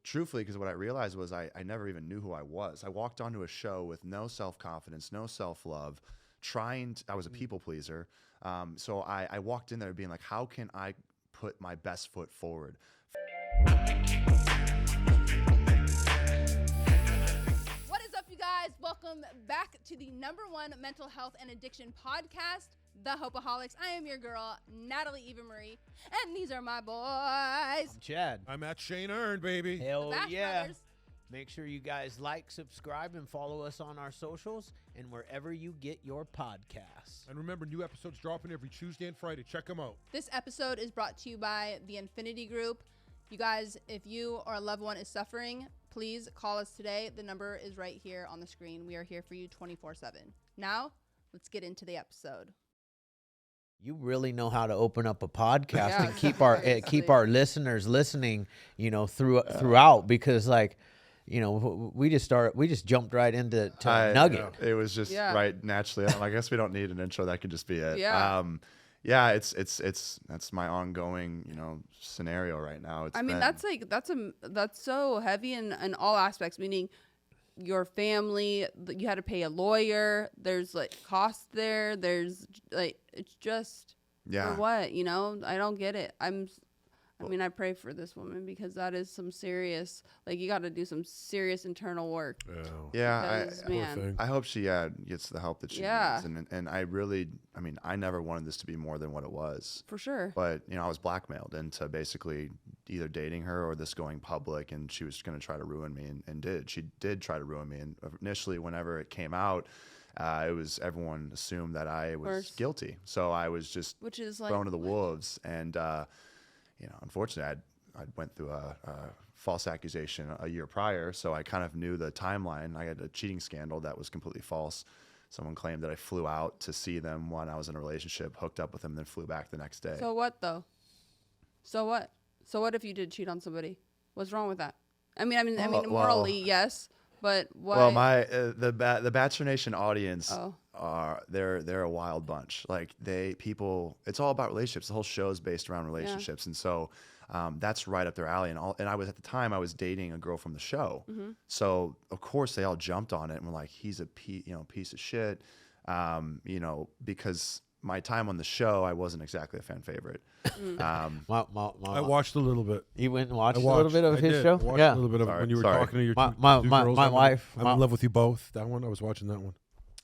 truthfully, because what I realized was I never even knew who I was. I walked onto a show with no self-confidence, no self-love, I was a people pleaser. So I walked in there being like, how can I put my best foot forward? What is up, you guys? Welcome back to the #1 mental health and addiction podcast, the Hopeaholics. I am your girl, Natalie Eva Marie, and these are my boys. I'm Chad. I'm at Shane Earn, baby. Hell Bash yeah. Brothers. Make sure you guys like, subscribe, and follow us on our socials and wherever you get your podcasts. And remember, new episodes dropping every Tuesday and Friday. Check them out. This episode is brought to you by the Infinity Group. You guys, if you or a loved one is suffering, please call us today. The number is right here on the screen. We are here for you 24/7. Now, let's get into the episode. You really know how to open up a podcast Yeah, and keep seriously. our listeners listening, throughout, because we just jumped right into Nugget. It was just right naturally. I guess we don't need an intro. That could just be it. Yeah. That's my ongoing, scenario right now. That's so heavy in all aspects, meaning your family, you had to pay a lawyer, there's like costs there, there's like, it's just for what, I don't get it. I pray for this woman because that is some serious, you got to do some serious internal work. I hope she gets the help that she needs. And I never wanted this to be more than what it was. For sure. But, I was blackmailed into basically either dating her or this going public, and she was going to try to ruin me and did. She did try to ruin me. And initially, whenever it came out, everyone assumed that I was guilty. So I was just thrown to the wolves. And, unfortunately, I went through a false accusation a year prior, so I kind of knew the timeline. I had a cheating scandal that was completely false. Someone claimed that I flew out to see them when I was in a relationship, hooked up with them, then flew back the next day. So what, though? So what? So what if you did cheat on somebody? What's wrong with that? Morally, yes, but why? Well, the Bachelor Nation audience they're a wild bunch. It's all about relationships. The whole show is based around relationships, and so that's right up their alley. And I was at the time I was dating a girl from the show, so of course they all jumped on it and were like, he's a piece of shit, because my time on the show, I wasn't exactly a fan favorite. I watched a little bit. You went and watched a little bit of his show? I watched a little bit of it when you were talking to your two girls. My wife. I'm in love with you both. That one, I was watching that one.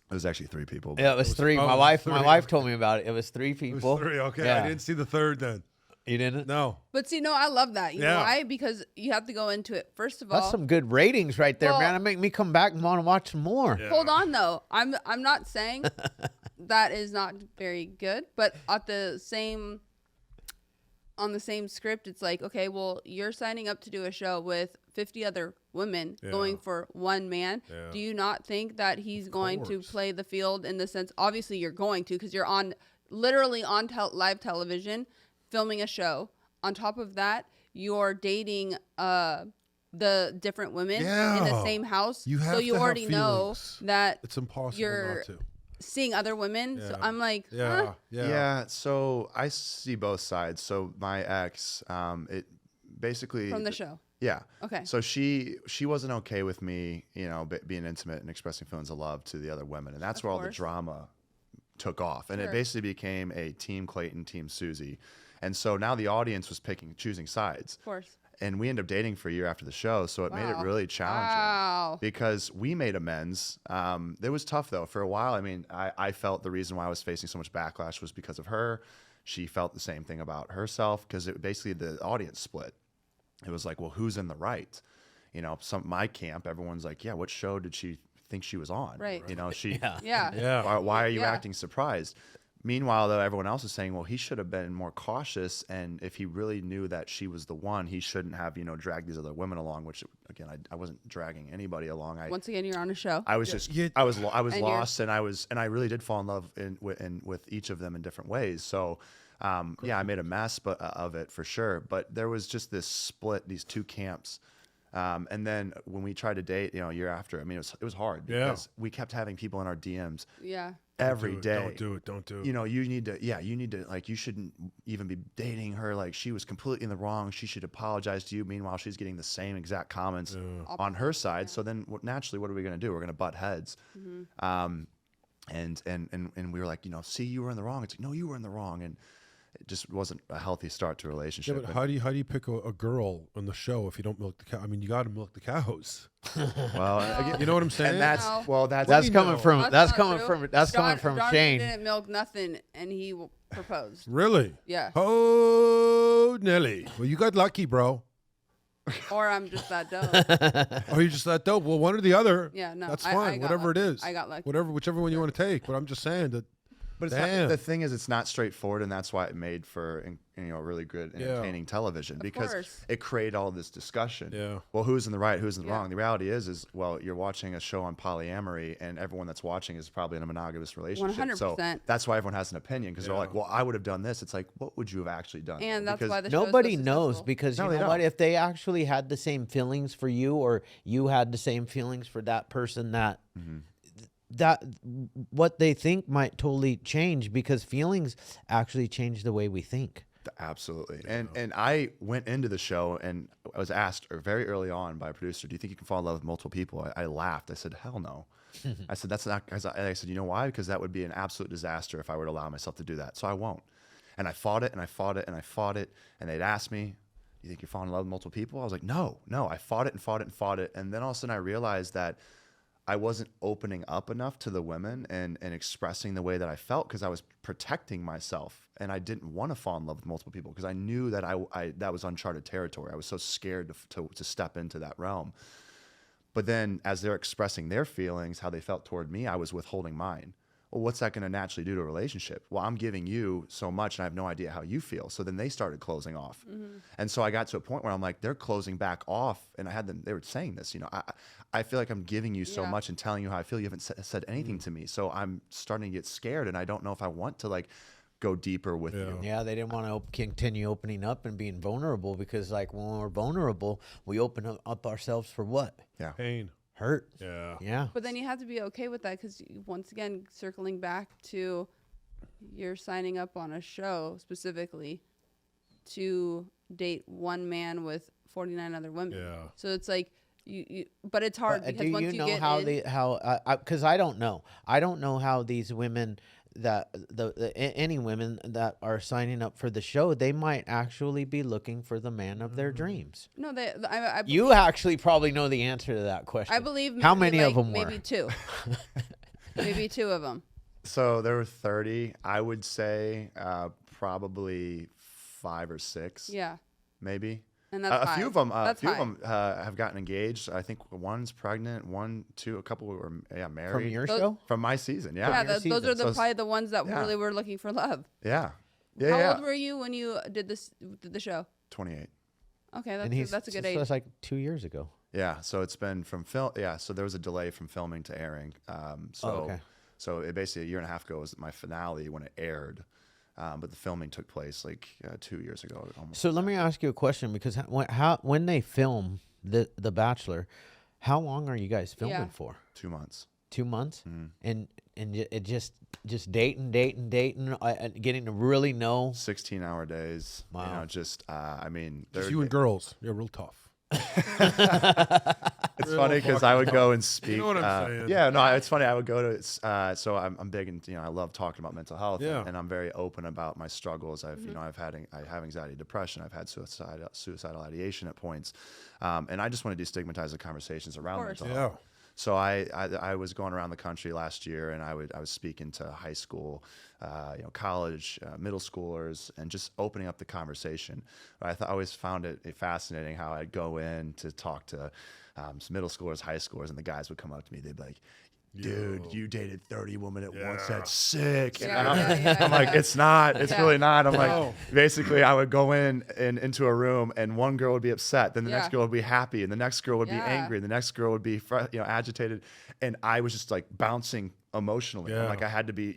It was actually 3 people. Yeah, it was 3. My wife told me about it. It was 3 people. It was 3, okay. Yeah. I didn't see the third then. You didn't? No. But see, no, I love that. You know why? Because you have to go into it. First of all, That's some good ratings right there, man. That make me come back and want to watch some more. Yeah. Hold on, though. I'm not saying that is not very good, but on the same script, it's like, okay, well, you're signing up to do a show with 50 other women going for one man. Yeah. Do you not think that he's going to play the field in the sense? Obviously, you're going to, because you're literally on live television filming a show. On top of that, you're dating the different women in the same house. You have so you to already have know that it's impossible you're not to. seeing other women. So I'm like, So I see both sides. So my ex, it basically from the show. Yeah. Okay. So she wasn't okay with me, being intimate and expressing feelings of love to the other women, and that's where all the drama took off, and it basically became a team Clayton, team Susie, and so now the audience was choosing sides. Of course. And we ended up dating for a year after the show, so it made it really challenging because we made amends. It was tough, though. For a while, I felt the reason why I was facing so much backlash was because of her. She felt the same thing about herself because basically the audience split. It was like, well, who's in the right? My camp, everyone's like, yeah, what show did she think she was on? Right. She. Yeah. Why are you acting surprised? Meanwhile, though, everyone else is saying, well, he should have been more cautious, and if he really knew that she was the one, he shouldn't have, dragged these other women along. Which, again, I wasn't dragging anybody along. Once again, you're on a show. I was I was lost, and I really did fall in love with each of them in different ways. So, I made a mess of it for sure. But there was just this split, these two camps. And then when we tried to date, a year after, I mean, it was hard because we kept having people in our DMs. Yeah. Every day. Don't do it. Don't do it. You need to, like, you shouldn't even be dating her. Like, she was completely in the wrong. She should apologize to you. Meanwhile, she's getting the same exact comments on her side. So then naturally, what are we going to do? We're going to butt heads. And we were like, see, you were in the wrong. It's like, no, you were in the wrong. And it just wasn't a healthy start to a relationship. Yeah, but how do you pick a girl on the show if you don't milk the cow? I mean, you got to milk the cows. Well, again, you know what I'm saying? And that's coming from John Shane. Didn't milk nothing, and he proposed. Really? Yeah. Oh, Nelly. Well, you got lucky, bro. Or I'm just that dope. Oh, you're just that dope. Well, one or the other. Yeah, no, that's fine. Whatever lucky. it is. I got lucky. Whichever one you want to take. But I'm just saying that. But it's not, the thing is, it's not straightforward, and that's why it made for really good, entertaining television, because it created all this discussion. Yeah. Well, who's in the right, who's in the wrong? The reality is well, you're watching a show on polyamory, and everyone that's watching is probably in a monogamous relationship. 100%. So that's why everyone has an opinion, because they're like, well, I would have done this. It's like, what would you have actually done? And that's why the nobody show is so knows, successful. because you know what? If they actually had the same feelings for you, or you had the same feelings for that person, that what they think might totally change, because feelings actually change the way we think. Absolutely. And I went into the show, and I was asked very early on by a producer, do you think you can fall in love with multiple people? I laughed. I said, hell no. I said, that's not. I said, you know why? Because that would be an absolute disaster if I were to allow myself to do that. So I won't. And I fought it, and I fought it, and I fought it. And they'd ask me, you think you're falling in love with multiple people? I was like, no. I fought it and fought it and fought it. And then all of a sudden I realized that I wasn't opening up enough to the women and expressing the way that I felt, because I was protecting myself, and I didn't want to fall in love with multiple people, because I knew that that was uncharted territory. I was so scared to step into that realm. But then as they're expressing their feelings, how they felt toward me, I was withholding mine. Well, what's that going to naturally do to a relationship? Well, I'm giving you so much, and I have no idea how you feel. So then they started closing off. And so I got to a point where I'm like, they're closing back off. And they were saying this, I feel like I'm giving you so much and telling you how I feel. You haven't said anything to me. So I'm starting to get scared, and I don't know if I want to go deeper with you. Yeah, they didn't want to continue opening up and being vulnerable, because when we're vulnerable, we open up ourselves for what? Yeah. Pain. Hurt. Yeah. But then you have to be okay with that, because once again, circling back to you're signing up on a show specifically to date one man with 49 other women. Yeah. So it's like but it's hard, because once you get because I don't know. I don't know how these women any women that are signing up for the show, they might actually be looking for the man of their dreams. No, you actually probably know the answer to that question. I believe how many of them were? Maybe two. Maybe two of them. So there were 30. I would say probably 5 or 6. Yeah. Maybe. And that's a few of them. That's a few of them have gotten engaged. I think one's pregnant. A couple were married. From your show? From my season. Yeah. Those are probably the ones that really were looking for love. Yeah. How old were you when you did the show? 28. Okay, that's a good age. So that's like 2 years ago. Yeah. So it's been from film. Yeah. So there was a delay from filming to airing. So it basically a year and a half ago was my finale when it aired. But the filming took place 2 years ago. Almost. So let me ask you a question, because when they film the Bachelor, how long are you guys filming for? 2 months. 2 months, Mm-hmm. and it just dating, getting to really know. 16-hour days. Wow. Just you and girls. You're real tough. It's funny because I would go and speak. You know what I'm saying? Yeah, no, it's funny. I would go to. So I'm big into. I love talking about mental health. Yeah. And I'm very open about my struggles. I have anxiety, depression. I've had suicidal ideation at points, and I just want to destigmatize the conversations around mental health. So I was going around the country last year, and I was speaking to high school, college, middle schoolers, and just opening up the conversation. I always found it fascinating how I'd go in to talk to some middle schoolers, high schoolers, and the guys would come up to me. They'd be like, dude, you dated 30 women at once. That's sick. And I'm like, it's not. It's really not. I'm like, basically, I would go into a room, and one girl would be upset. Then the next girl would be happy, and the next girl would be angry, and the next girl would be agitated. And I was just like bouncing emotionally. I'm like, I had to be,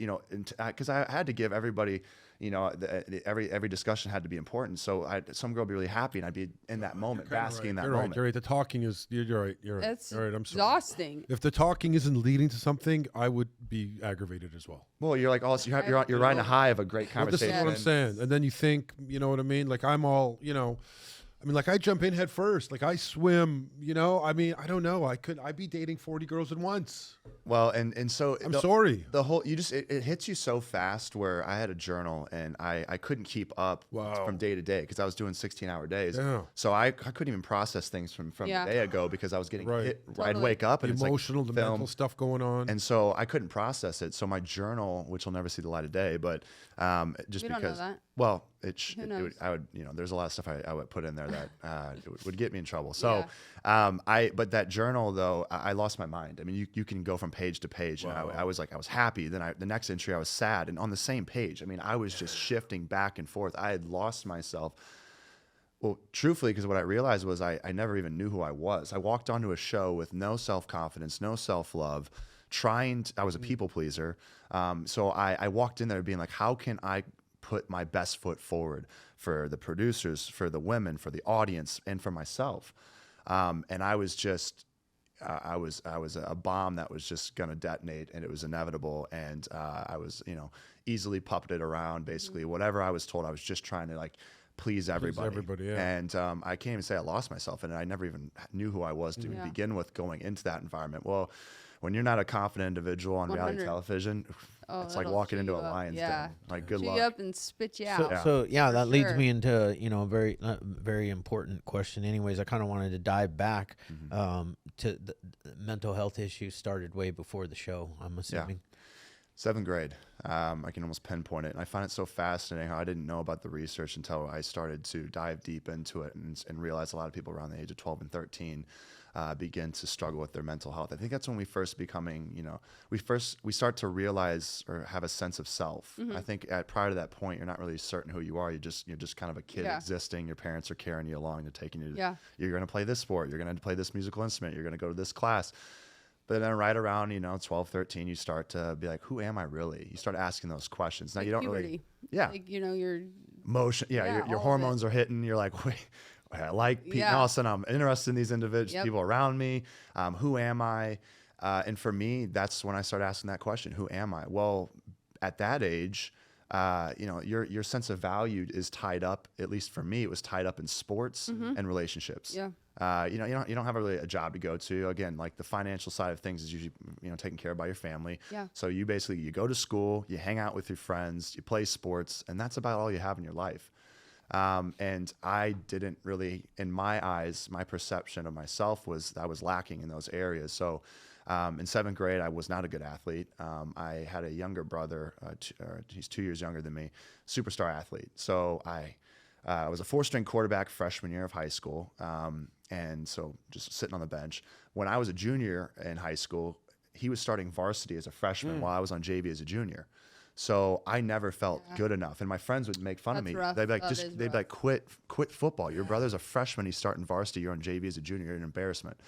because I had to give everybody, every discussion had to be important. So some girl would be really happy, and I'd be in that moment, basking in that moment. You're right. The talking is, you're right. It's I'm sorry. exhausting. If the talking isn't leading to something, I would be aggravated as well. Well, you're like, you're riding a high of a great conversation. Well, this is what I'm saying. And then you think, you know what I mean? Like I'm all, I mean, like I jump in head first, like I swim, I mean, I don't know. I'd be dating 40 girls at once. Well, and so I'm sorry. The whole, it hits you so fast where I had a journal and I couldn't keep up from day to day because I was doing 16-hour days. Yeah. So I couldn't even process things from a day ago because I was getting hit. Totally. I'd wake up and the emotional, it's like the mental stuff going on. And so I couldn't process it. So my journal, which will never see the light of day, but just we because, don't know that. well, I would, there's a lot of stuff I would put in there that would get me in trouble. So, but that journal though, I lost my mind. I mean, you can go from page to page, and I was happy. Then the next entry, I was sad, and on the same page. I mean, I was just shifting back and forth. I had lost myself. Well, truthfully, because what I realized was I never even knew who I was. I walked onto a show with no self-confidence, no self-love, I was a people pleaser. So I walked in there being like, how can I put my best foot forward for the producers, for the women, for the audience, and for myself? And I was just, I was a bomb that was just going to detonate, and it was inevitable. And I was, easily puppeted around, basically. Whatever I was told, I was just trying to please everybody. Yeah. And I can't even say I lost myself, and I never even knew who I was to begin with going into that environment. Well, when you're not a confident individual on reality television, it's like walking into a lion's den. Like, good luck. Chew you up and spit you out. So that leads me into a very very important question. Anyways, I kind of wanted to dive back to the mental health issues started way before the show, I'm assuming. 7th grade. I can almost pinpoint it. And I find it so fascinating how I didn't know about the research until I started to dive deep into it and realize a lot of people around the age of 12 and 13 begin to struggle with their mental health. I think that's when we first we start to realize or have a sense of self. I think prior to that point, you're not really certain who you are. You're just kind of a kid existing. Your parents are carrying you along. They're taking you to, you're going to play this sport. You're going to play this musical instrument. You're going to go to this class. But then right around, 12, 13, you start to be like, who am I really? You start asking those questions. Now, you don't puberty. really, your emotion. Your hormones are hitting. You're like, wait, I like people. All of a sudden, I'm interested in these individuals, people around me. Who am I? And for me, that's when I started asking that question, who am I? Well, at that age, your sense of value is tied up, at least for me, it was tied up in sports and relationships. You don't have a job to go to. Again, like the financial side of things is usually, taken care of by your family. So you go to school, you hang out with your friends, you play sports, and that's about all you have in your life. And I didn't really, in my eyes, my perception of myself was I was lacking in those areas. So in 7th grade, I was not a good athlete. I had a younger brother, he's 2 years younger than me, superstar athlete. So I was a 4-string quarterback freshman year of high school. And so just sitting on the bench. When I was a junior in high school, he was starting varsity as a freshman while I was on JV as a junior. So I never felt good enough. And my friends would make fun of me. Rough. They'd be like, quit football. Your brother's a freshman. He's starting varsity. You're on JV as a junior. You're an embarrassment.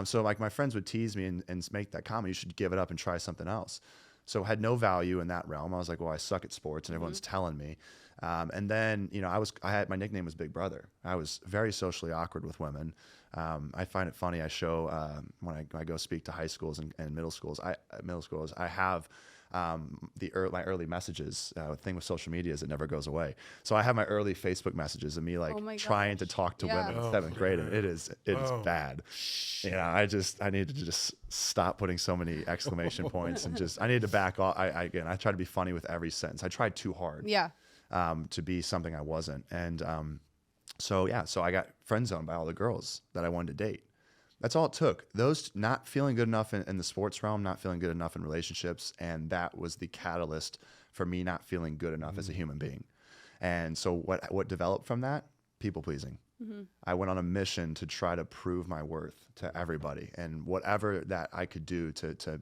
So my friends would tease me and make that comment. You should give it up and try something else. So I had no value in that realm. I was like, well, I suck at sports and everyone's telling me. And then, my nickname was Big Brother. I was very socially awkward with women. I find it funny. I show, when I go speak to high schools and middle schools, I have, my early messages. Thing with social media is it never goes away. So I have my early Facebook messages of me trying to talk to women in 7th grade, and it is bad. I need to just stop putting so many exclamation points and I need to back off. I try to be funny with every sentence. I tried too hard. To be something I wasn't, and so I got friend zoned by all the girls that I wanted to date. That's all it took. Those not feeling good enough in the sports realm, not feeling good enough in relationships, and that was the catalyst for me not feeling good enough as a human being. And so what developed from that? People pleasing. I went on a mission to try to prove my worth to everybody, and whatever that I could do to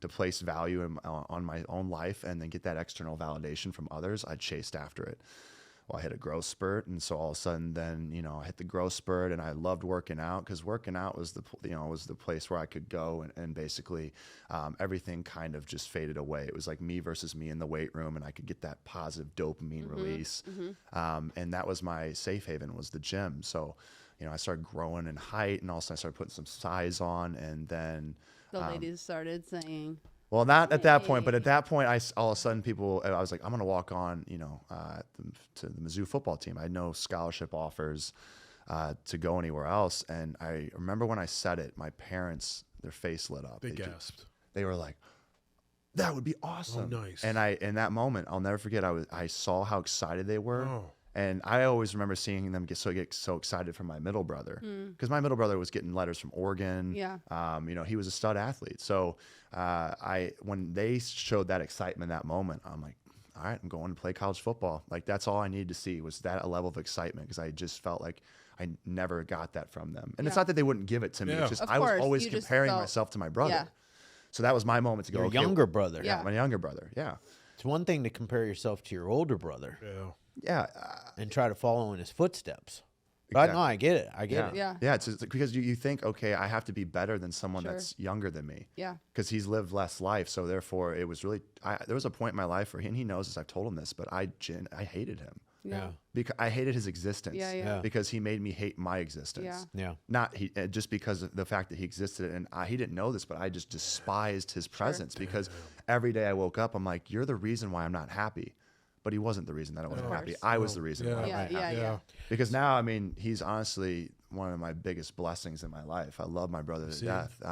place value on my own life, and then get that external validation from others, I chased after it. Well, I hit a growth spurt, and so all of a sudden, then I hit the growth spurt, and I loved working out because working out was the place where I could go, and basically everything kind of just faded away. It was like me versus me in the weight room, and I could get that positive dopamine release, and that was my safe haven, was the gym. So I started growing in height, and all of a sudden I started putting some size on, and then the ladies started saying. Well, not at that point, but at that point, all of a sudden I was like, I'm going to walk on, to the Mizzou football team. I had no scholarship offers to go anywhere else. And I remember when I said it, my parents, their face lit up. They gasped. They were like, that would be awesome. Oh, nice. And in that moment, I'll never forget, I saw how excited they were. Oh. And I always remember seeing them get so excited for my middle brother, because my middle brother was getting letters from Oregon. Yeah. He was a stud athlete. So when they showed that excitement, that moment, I'm like, all right, I'm going to play college football. Like, that's all I needed to see, was that a level of excitement, because I just felt like I never got that from them. And it's not that they wouldn't give it to me. Yeah. It's just Of I was course, always you just comparing felt- myself to my brother. Yeah. So that was my moment to go. Your okay, younger brother. Yeah. my younger brother. Yeah. It's one thing to compare yourself to your older brother Yeah. Yeah. and try to follow in his footsteps. But no, I get it. I get it. Yeah. Yeah, it's because you think, okay, I have to be better than someone Sure. that's younger than me. Yeah. Because he's lived less life. So therefore, it was really, there was a point in my life where and he knows this, I've told him this, but I hated him. Yeah. Because I hated his existence. Yeah. Because he made me hate my existence. Yeah. Yeah. Not just because of the fact that he existed, and he didn't know this, but I just despised his presence, because every day I woke up, I'm like, you're the reason why I'm not happy. But he wasn't the reason that I wasn't happy. I was the reason why I wasn't happy. Yeah. Because now, I mean, he's honestly one of my biggest blessings in my life. I love my brother to death.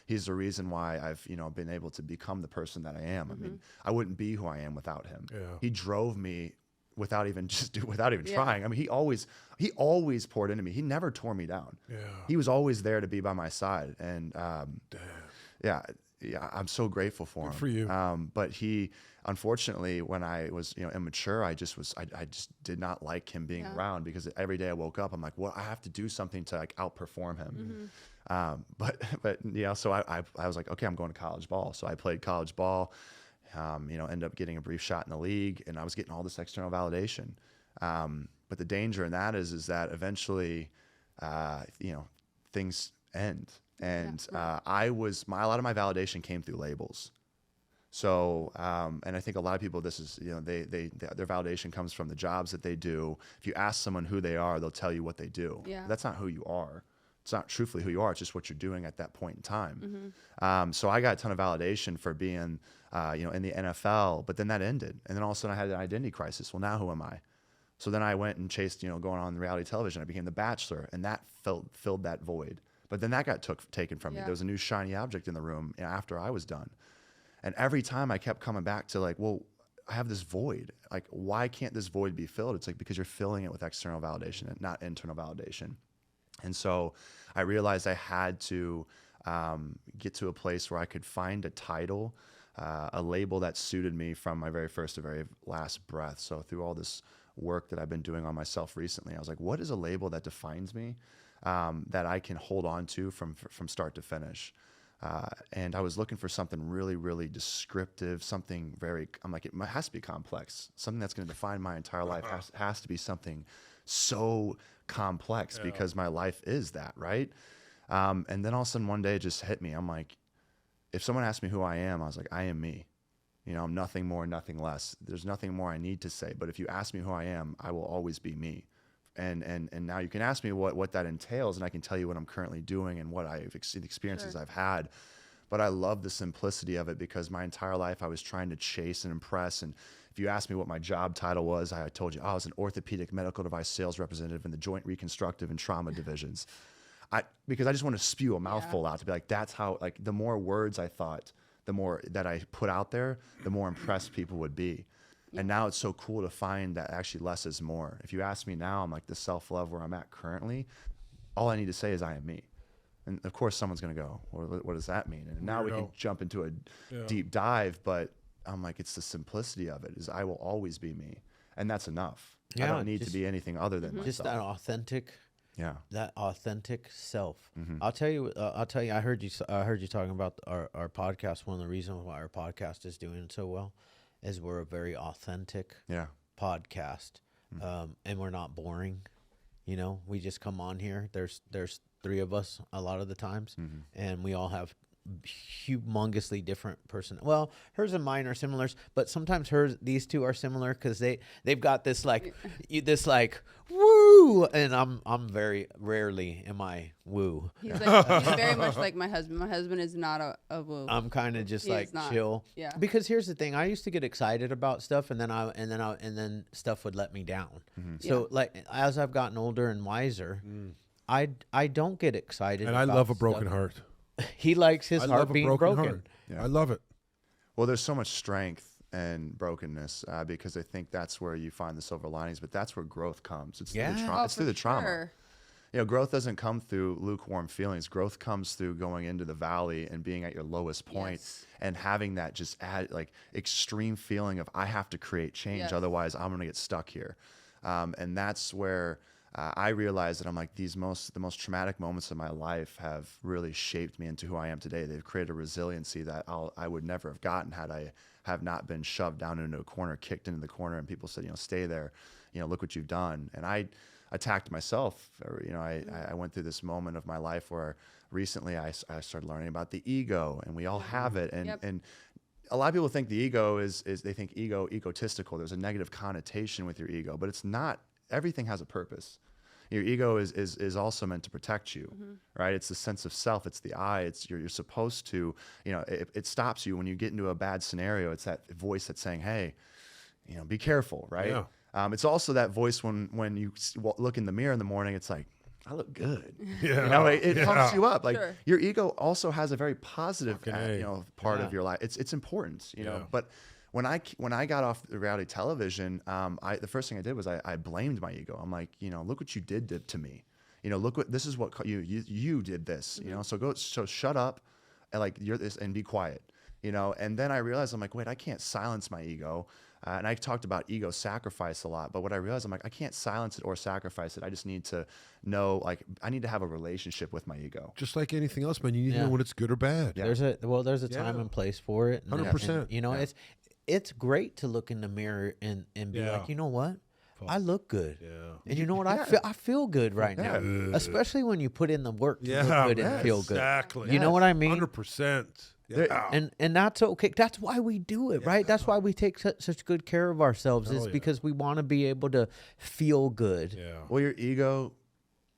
He's the reason why I've, been able to become the person that I am. I mean, I wouldn't be who I am without him. Yeah. He drove me without even trying. I mean, he always poured into me. He never tore me down. Yeah. He was always there to be by my side. And yeah, I'm so grateful for him. For you. But he, unfortunately, when I was immature, I just did not like him being around, because every day I woke up, I'm like, well, I have to do something to like outperform him. But so I was like, okay, I'm going to college ball. So I played college ball. Ended up getting a brief shot in the league, and I was getting all this external validation. But the danger in that is that eventually, things end. And a lot of my validation came through labels. So, and I think a lot of people, this is, their validation comes from the jobs that they do. If you ask someone who they are, they'll tell you what they do. Yeah. That's not who you are. It's not truthfully who you are. It's just what you're doing at that point in time. So I got a ton of validation for being, in the NFL, but then that ended. And then all of a sudden I had an identity crisis. Well, now who am I? So then I went and chased, going on reality television. I became the Bachelor, and that filled that void. But then that got taken from me. There was a new shiny object in the room after I was done. And every time I kept coming back to like, well, I have this void. Like, why can't this void be filled? It's like, because you're filling it with external validation and not internal validation. And so I realized I had to get to a place where I could find a title, a label that suited me from my very first to very last breath. So through all this work that I've been doing on myself recently, I was like, what is a label that defines me, that I can hold on to from start to finish? And I was looking for something really, really descriptive, something I'm like, it has to be complex. Something that's going to define my entire life has to be something so complex, because my life is that, right? And then all of a sudden one day it just hit me. I'm like, if someone asked me who I am, I was like, I am me. I'm nothing more, nothing less. There's nothing more I need to say. But if you ask me who I am, I will always be me. And now you can ask me what that entails, and I can tell you what I'm currently doing and what the experiences I've had. But I love the simplicity of it, because my entire life I was trying to chase and impress. And if you asked me what my job title was, I told you, I was an orthopedic medical device sales representative in the joint reconstructive and trauma divisions. Because I just want to spew a mouthful out to be like, that's how, like, the more words I thought, the more that I put out there, the more impressed people would be. And now it's so cool to find that actually less is more. If you ask me now, I'm like, the self-love where I'm at currently, all I need to say is I am me. And of course someone's going to go, well, what does that mean? And now we can jump into a deep dive, but I'm like, it's the simplicity of it, is I will always be me. And that's enough. I don't need to be anything other than myself. Just that authentic. Yeah. That authentic self. I'll tell you. I heard you talking about our podcast. One of the reasons why our podcast is doing so well is we're a very authentic podcast. and we're not boring. You know, we just come on here. There's 3 of us a lot of the times, and we all have humongously different well, hers and mine are similar, but sometimes these 2 are similar because they've got this like woo, and I'm very rarely am I woo. He's very much like my husband. My husband is not a woo. I'm kind of just like chill. Yeah. Because here's the thing, I used to get excited about stuff, and then stuff would let me down. So like as I've gotten older and wiser, I don't get excited. And about I love a stuff. broken heart. He likes his heart being broken. Heart. Yeah. I love it. Well, there's so much strength and brokenness because I think that's where you find the silver linings, but that's where growth comes. It's through the trauma. Sure. You know, growth doesn't come through lukewarm feelings. Growth comes through going into the valley and being at your lowest point and having that just extreme feeling of I have to create change, otherwise I'm going to get stuck here. And that's where I realized that I'm like, the most traumatic moments of my life have really shaped me into who I am today. They've created a resiliency that I would never have gotten had I have not been shoved down into a corner, kicked into the corner, and people said, stay there, look what you've done. And I attacked myself. I went through this moment of my life where recently I started learning about the ego, and we all have it. And a lot of people think the ego is they think egotistical. There's a negative connotation with your ego, but it's not. Everything has a purpose. Your ego is also meant to protect you, right? It's the sense of self. It's the I. It's you're supposed to, it stops you when you get into a bad scenario. It's that voice that's saying, hey, be careful, right? Yeah. It's also that voice when you look in the mirror in the morning, it's like, I look good. Yeah. It pumps you up. Like Sure. your ego also has a very positive, part of your life. It's important, but when I got off the reality television, the first thing I did was I blamed my ego. I'm like, look what you did to me. This is what you did this. So shut up, and you're this, and be quiet. And then I realized, I'm like, wait, I can't silence my ego. And I talked about ego sacrifice a lot, but what I realized, I'm like, I can't silence it or sacrifice it. I just need to know, I need to have a relationship with my ego. Just like anything else, man. You need to know when it's good or bad. Yeah. There's a time and place for it. 100%. It's great to look in the mirror and be like, you know what? I look good. Yeah. And you know what? I feel good right now. Especially when you put in the work to look good and feel good. Exactly. You know what I mean? 100%. Yeah. And that's okay. That's why we do it, right? That's why we take such good care of ourselves, is because we want to be able to feel good. Yeah. Well, your ego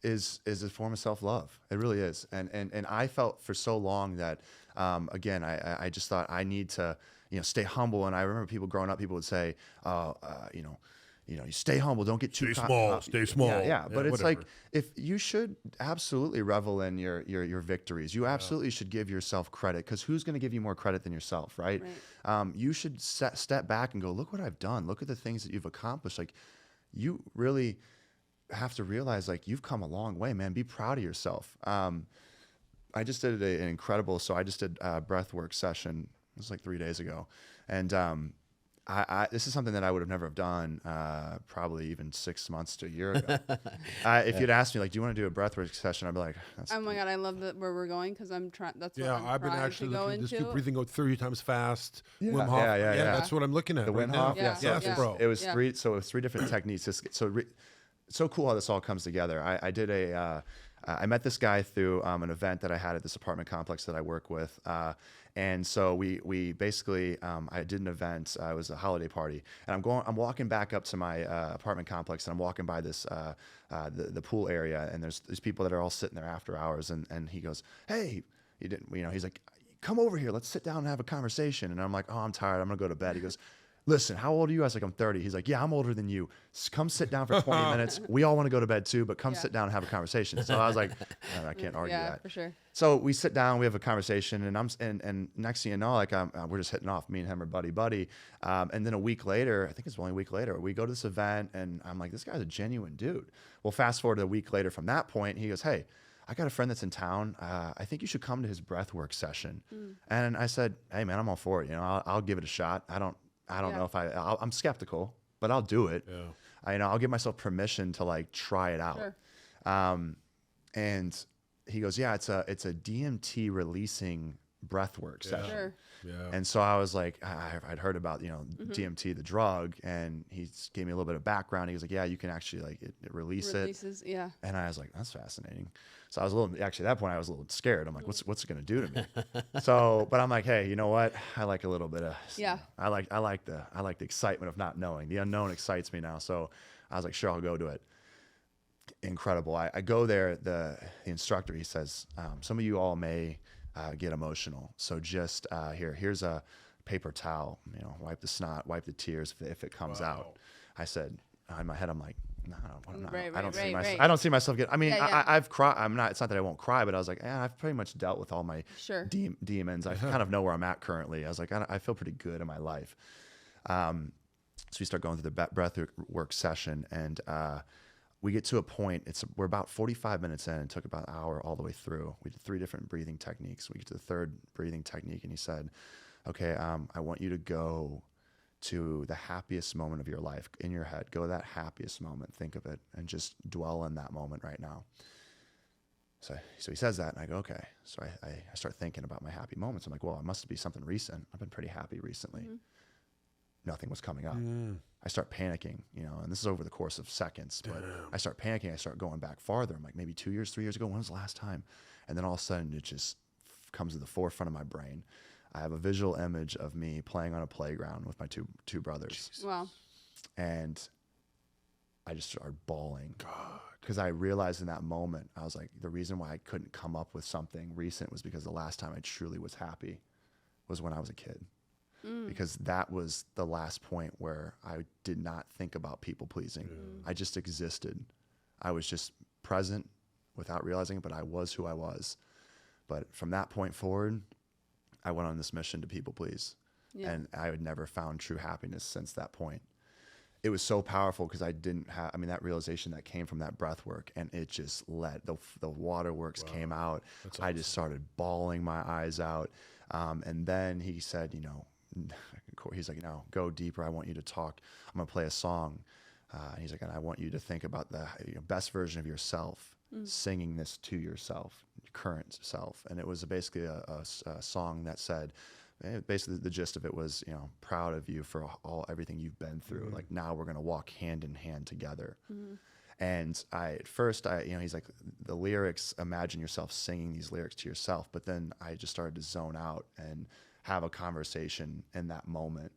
is a form of self-love. It really is. And I felt for so long that, again, I just thought I need to, stay humble. And I remember people growing up, people would say, you stay humble, don't get too stay small. Yeah. But it's whatever. like, if you should absolutely revel in your victories. You absolutely should give yourself credit, because who's going to give you more credit than yourself, right? You should step back and go, look what I've done. Look at the things that you've accomplished. You really have to realize, you've come a long way, man. Be proud of yourself. I just did an incredible, I just did a breathwork session. It was 3 days ago. And this is something that I would have never have done probably even 6 months to a year ago. If you'd asked me, do you want to do a breathwork session? I'd be like, oh my God, I love where we're going, because I'm trying. That's what I've been actually looking at this too, breathing out 30 times fast. Yeah. Wim Hof. Yeah. That's what I'm looking at. The right Wim now. Hof. Yeah. bro. It was three. So it was 3 different techniques. So cool how this all comes together. I did I met this guy through an event that I had at this apartment complex that I work with. And so we basically, I did an event. It was a holiday party, and I'm walking back up to my apartment complex, and I'm walking by this the pool area, and there's people that are all sitting there after hours, and he goes, hey, he's like, come over here, let's sit down and have a conversation. And I'm like, oh, I'm tired, I'm gonna go to bed. He goes, listen, how old are you? I was like, I'm 30. He's like, yeah, I'm older than you. Come sit down for 20 minutes. We all want to go to bed too, but come sit down and have a conversation. So I was like, I can't argue that. Yeah, for sure. So we sit down, we have a conversation, and next thing you know, we're just hitting off. Me and him are buddy. And then a week later, I think it's only a week later, we go to this event, and I'm like, this guy's a genuine dude. Well, fast forward a week later from that point, he goes, hey, I got a friend that's in town. I think you should come to his breathwork session. And I said, hey man, I'm all for it. I'll give it a shot. I don't know if I'm skeptical, but I'll do it. Yeah. I'll give myself permission to try it out. Sure. And he goes, yeah, it's a DMT releasing breathwork session. Sure. Yeah. And so I was like, I'd heard about, DMT, the drug, and he gave me a little bit of background. He was like, yeah, you can actually like it Releases, yeah. And I was like, that's fascinating. So I was actually at that point I was a little scared. I'm like, what's it going to do to me? So, but I'm like, hey, you know what? I like a little bit of, I like the excitement of not knowing. The unknown excites me now. So I was like, sure, I'll go to it. Incredible. I go there. The instructor, he says, some of you all may get emotional. So just here's a paper towel, wipe the snot, wipe the tears if it comes out. I said, in my head, I'm like, no, I don't see myself getting, I've cried. It's not that I won't cry, but I was like, I've pretty much dealt with all my demons. I kind of know where I'm at currently. I was like, I feel pretty good in my life. So we start going through the breathwork session, and we get to a point, we're about 45 minutes in, and took about an hour all the way through. We did 3 different breathing techniques. We get to the 3rd breathing technique, and he said, okay, I want you to go to the happiest moment of your life in your head. Go to that happiest moment, think of it, and just dwell in that moment right now. So he says that, and I go, okay. So I start thinking about my happy moments. I'm like, well, it must be something recent. I've been pretty happy recently. Nothing was coming up. I start panicking, and this is over the course of seconds, but I start panicking. I start going back farther. I'm like, maybe 2 years, 3 years ago, when was the last time? And then all of a sudden it just comes to the forefront of my brain. I have a visual image of me playing on a playground with my two brothers. Wow. And I just started bawling. God. Because I realized in that moment, I was like, the reason why I couldn't come up with something recent was because the last time I truly was happy was when I was a kid. Because that was the last point where I did not think about people pleasing. I just existed. I was just present without realizing it, but I was who I was. But from that point forward, I went on this mission to people please. Yeah. And I had never found true happiness since that point. It was so powerful because I didn't have, that realization that came from that breath work, and it just the waterworks came out. That's awesome. I just started bawling my eyes out. And then he said, he's like, no, go deeper. I want you to talk. I'm going to play a song. He's like, and I want you to think about the best version of yourself, singing this to yourself, your current self. And it was basically a song that said, basically the gist of it was, proud of you for everything you've been through. Like, now we're going to walk hand in hand together. And at first, he's like, the lyrics, imagine yourself singing these lyrics to yourself. But then I just started to zone out and have a conversation in that moment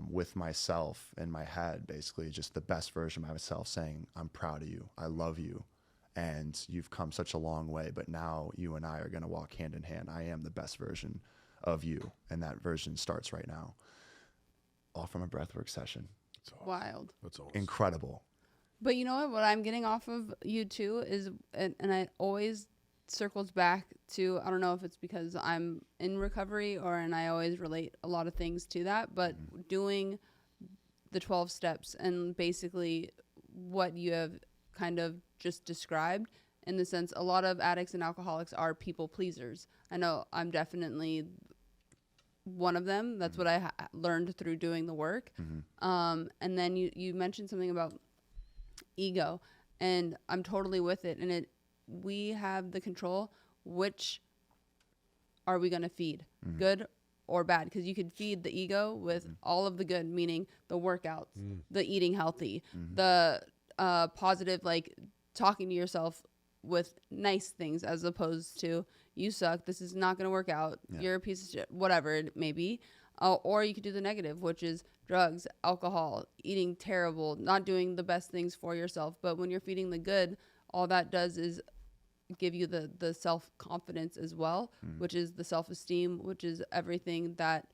with myself in my head, basically just the best version of myself, saying, I'm proud of you. I love you. And you've come such a long way, but now you and I are going to walk hand in hand. I am the best version of you. And that version starts right now. All from a breathwork session. That's awesome. Wild. That's awesome. Incredible. But you know what I'm getting off of you too is, and I always circles back to, I don't know if it's because I'm in recovery and I always relate a lot of things to that, but doing the 12 steps and basically what you have kind of just described, in the sense, a lot of addicts and alcoholics are people pleasers. I know I'm definitely one of them. That's what I learned through doing the work. And then you mentioned something about ego, and I'm totally with it. And we have the control. Which are we going to feed, good or bad? Because you could feed the ego with all of the good, meaning the workouts, the eating healthy, the positive, like talking to yourself with nice things, as opposed to, you suck, this is not going to work out, you're a piece of shit, whatever it may be. Or you could do the negative, which is drugs, alcohol, eating terrible, not doing the best things for yourself. But when you're feeding the good, all that does is give you the self-confidence as well, which is the self-esteem, which is everything that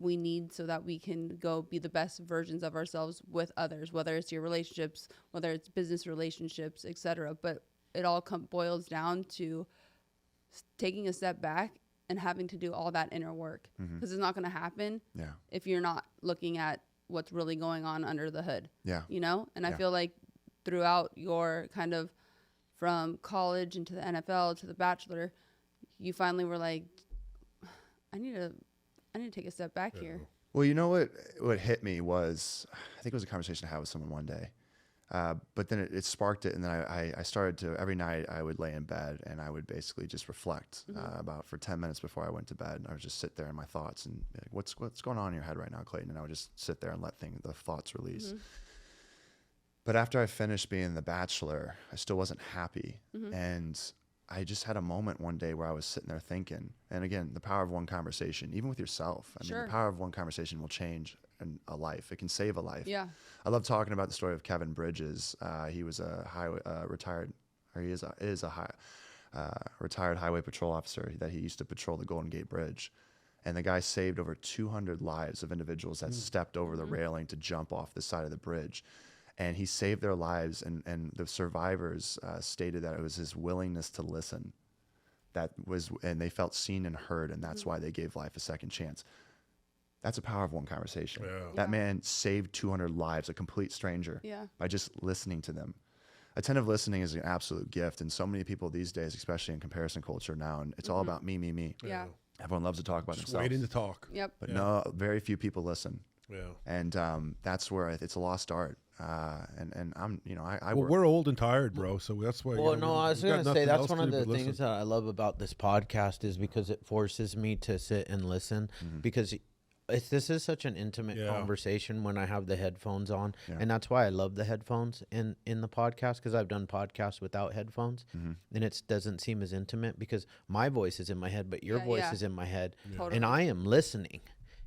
we need so that we can go be the best versions of ourselves with others, whether it's your relationships, whether it's business relationships, etc. But it all boils down to taking a step back and having to do all that inner work, because it's not going to happen if you're not looking at what's really going on under the hood. And I feel like throughout your kind of, from college into the NFL to the Bachelor, you finally were like, I need to take a step back here. Well, you know what hit me was, I think it was a conversation I had with someone one day. But then it sparked it, and then I started to, every night I would lay in bed and I would basically just reflect about for 10 minutes before I went to bed. And I would just sit there in my thoughts and be like, what's going on in your head right now, Clayton? And I would just sit there and let the thoughts release. But after I finished being the Bachelor, I still wasn't happy. And I just had a moment one day where I was sitting there thinking, and again, the power of one conversation, even with yourself. I mean, the power of one conversation will change a life. It can save a life. Yeah. I love talking about the story of Kevin Bridges. He was a retired highway patrol officer that he used to patrol the Golden Gate Bridge. And the guy saved over 200 lives of individuals that stepped over the railing to jump off the side of the bridge. And he saved their lives, and the survivors stated that it was his willingness to listen and they felt seen and heard, and that's why they gave life a second chance. That's the power of one conversation. Yeah. That man saved 200 lives, a complete stranger, by just listening to them. Attentive listening is an absolute gift, and so many people these days, especially in comparison culture now, and it's all about me, me, me. Yeah. Everyone loves to talk about Just themselves. waiting to talk. Yep. But no, very few people listen. Yeah. And that's where it's a lost art. And I'm, I Well, work. we're old and tired, bro. So that's why. Well, no, I was going to say that's one of the things that I love about this podcast is because it forces me to sit and listen because this is such an intimate conversation when I have the headphones on. And that's why I love the headphones in the podcast, because I've done podcasts without headphones and it doesn't seem as intimate because my voice is in my head, but your voice is in my head and I am listening.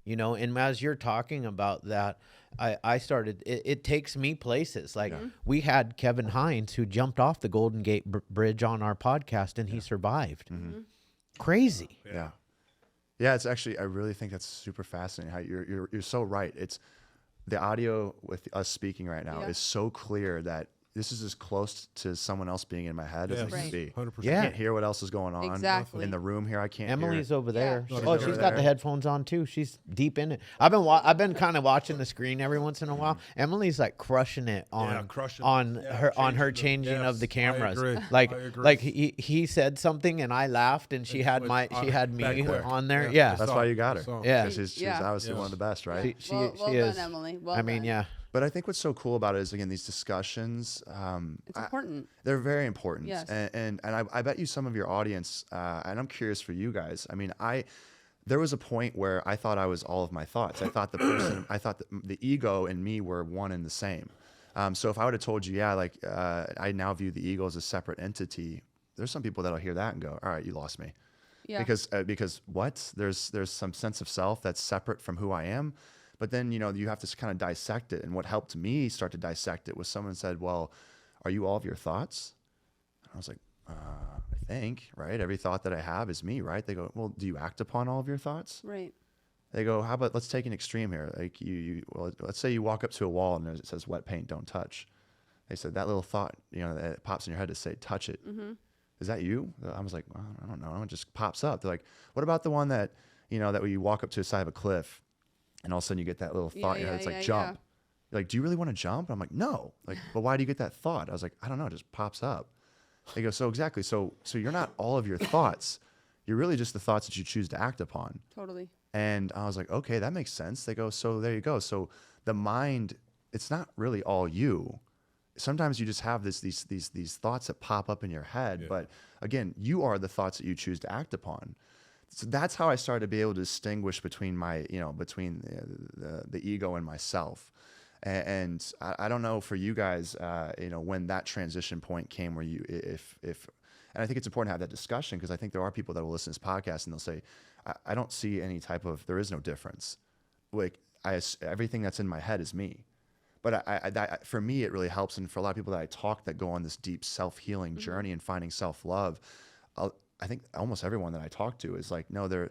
And as you're talking about that, I started, it takes me places. Like we had Kevin Hines who jumped off the Golden Gate Bridge on our podcast and he survived. Crazy. Yeah, it's actually, I really think that's super fascinating. How you're so right. It's the audio with us speaking right now is so clear that this is as close to someone else being in my head as it can be. 100%. I can't hear what else is going on in the room here. I can't. Emily's hear over there. Yeah. Oh, she's got the headphones on too. She's deep in it. I've been kind of watching the screen every once in a while. Emily's like crushing it on her changing of the cameras. I agree. Like he said something and I laughed and she had me on there. Yeah. That's why you got her. Yeah. She's obviously one of the best, right? She well is. done, Emily. Well done. Yeah. But I think what's so cool about it is, again, these discussions. It's important. They're very important. Yes. And I bet you some of your audience, and I'm curious for you guys. I mean, there was a point where I thought I was all of my thoughts. I thought the ego and me were one and the same. So if I would have told you, I now view the ego as a separate entity, there's some people that'll hear that and go, all right, you lost me. Yeah. Because what? There's some sense of self that's separate from who I am. But then, you have to kind of dissect it. And what helped me start to dissect it was someone said, well, are you all of your thoughts? And I was like, I think, right? Every thought that I have is me, right? They go, well, do you act upon all of your thoughts? Right. They go, how about, let's take an extreme here. Like let's say you walk up to a wall and it says wet paint, don't touch. They said that little thought, that pops in your head to say, touch it. Is that you? I was like, well, I don't know. It just pops up. They're like, what about the one that, that when you walk up to the side of a cliff, and all of a sudden you get that little thought in your head. It's like, jump. You're like, do you really want to jump? And I'm like, no. Like, but why do you get that thought? I was like, I don't know. It just pops up. They go, so exactly. So you're not all of your thoughts. You're really just the thoughts that you choose to act upon. Totally. And I was like, okay, that makes sense. They go, so there you go. So the mind, it's not really all you. Sometimes you just have these thoughts that pop up in your head. Yeah. But again, you are the thoughts that you choose to act upon. So that's how I started to be able to distinguish between between the ego and myself. And I don't know for you guys, when that transition point came where and I think it's important to have that discussion because I think there are people that will listen to this podcast and they'll say, I don't see any there is no difference. Like everything that's in my head is me. But for me, it really helps. And for a lot of people that I talk that go on this deep self-healing journey and finding self-love, I think almost everyone that I talk to is like, no,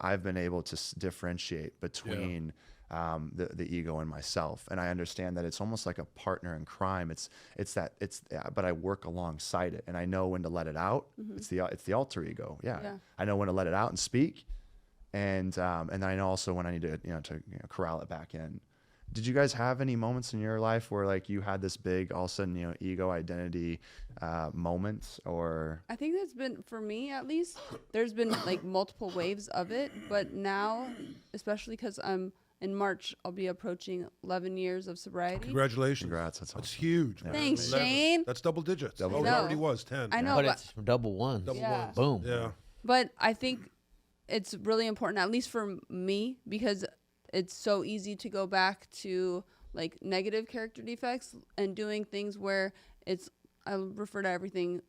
I've been able to differentiate between the ego and myself, and I understand that it's almost like a partner in crime. But I work alongside it, and I know when to let it out. It's the alter ego. Yeah. I know when to let it out and speak, and I know also when I need to corral it back in. Did you guys have any moments in your life where like you had this big, all of a sudden, ego identity moment? Or I think that's been, for me at least, there's been like multiple waves of it, but now, especially because I'm in March, I'll be approaching 11 years of sobriety. Congratulations. Congrats. That's That's awesome. huge. Yeah. Man. Thanks, 11. Shane. That's double digits. Double It digits. already was 10. I know, But it's double ones. Double Yeah. ones. Boom. Yeah. But I think it's really important, at least for me, because it's so easy to go back to like negative character defects and doing things where I refer to everything,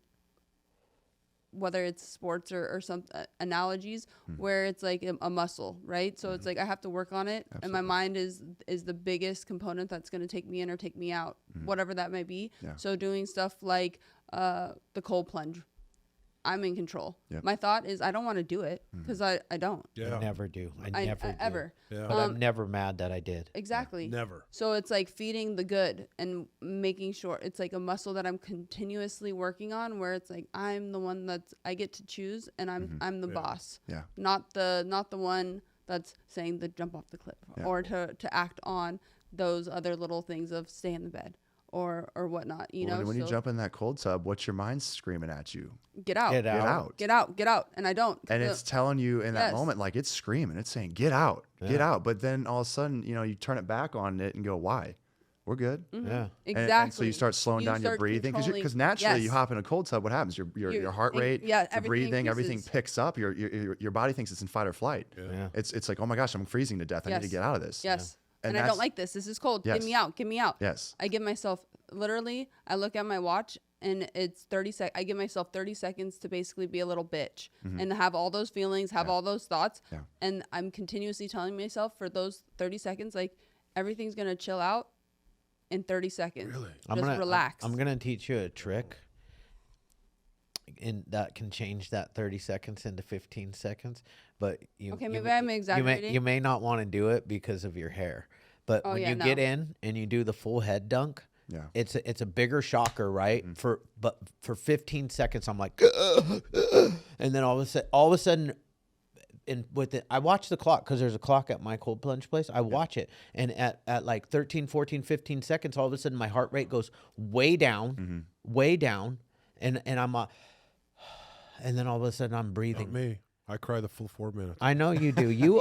whether it's sports or some analogies, where it's like a muscle, right? So it's like I have to work on it. Absolutely. And my mind is the biggest component that's going to take me in or take me out, whatever that may be. Yeah. So doing stuff like the cold plunge, I'm in control. Yep. My thought is I don't want to do it because I don't. Yeah. I never do. I never do. Ever. Yeah. But I'm never mad that I did. Exactly. Never. So it's like feeding the good and making sure it's like a muscle that I'm continuously working on, where it's like I'm the one I get to choose, and I'm the boss. Yeah. Not the one that's saying the jump off the cliff or to act on those other little things of stay in the bed or whatnot. You know, When you jump in that cold tub, what's your mind screaming at you? get out, Get out. get out, get out, and I don't. And it's telling you in that Yes. moment, like it's screaming, it's saying, get out, get out. But then all of a sudden, you turn it back on it and go, why? We're good. Yeah. Exactly. And so you start slowing down your breathing because naturally you hop in a cold tub. What happens? Your heart rate, your everything breathing, everything increases. picks up. Your body thinks it's in fight or flight. Yeah. It's like, oh my gosh, I'm freezing to death. I need to Yes. get out of this. Yes. And And I that's- don't like this. This is cold. Yes. Get me out. Get me out. Yes. I give myself literally, I look at my watch and it's 30 seconds. I give myself 30 seconds to basically be a little bitch and have all those feelings, have all those thoughts. Yeah. And I'm continuously telling myself for those 30 seconds, like everything's going to chill out in 30 seconds. Really? Just relax. I'm gonna teach you a trick, and that can change that 30 seconds into 15 seconds. But Okay, maybe I'm exaggerating. You may not want to do it because of your hair. But Oh, when yeah, you no. get in and you do the full head dunk, Yeah. it's a bigger shocker, right? But for 15 seconds, I'm like, and then all of a sudden, I watch the clock because there's a clock at my cold plunge place. I watch it, and at like 13, 14, 15 seconds, all of a sudden my heart rate goes way down, and I'm and then all of a sudden I'm breathing. Not me. I cry the full 4 minutes. I know you do. You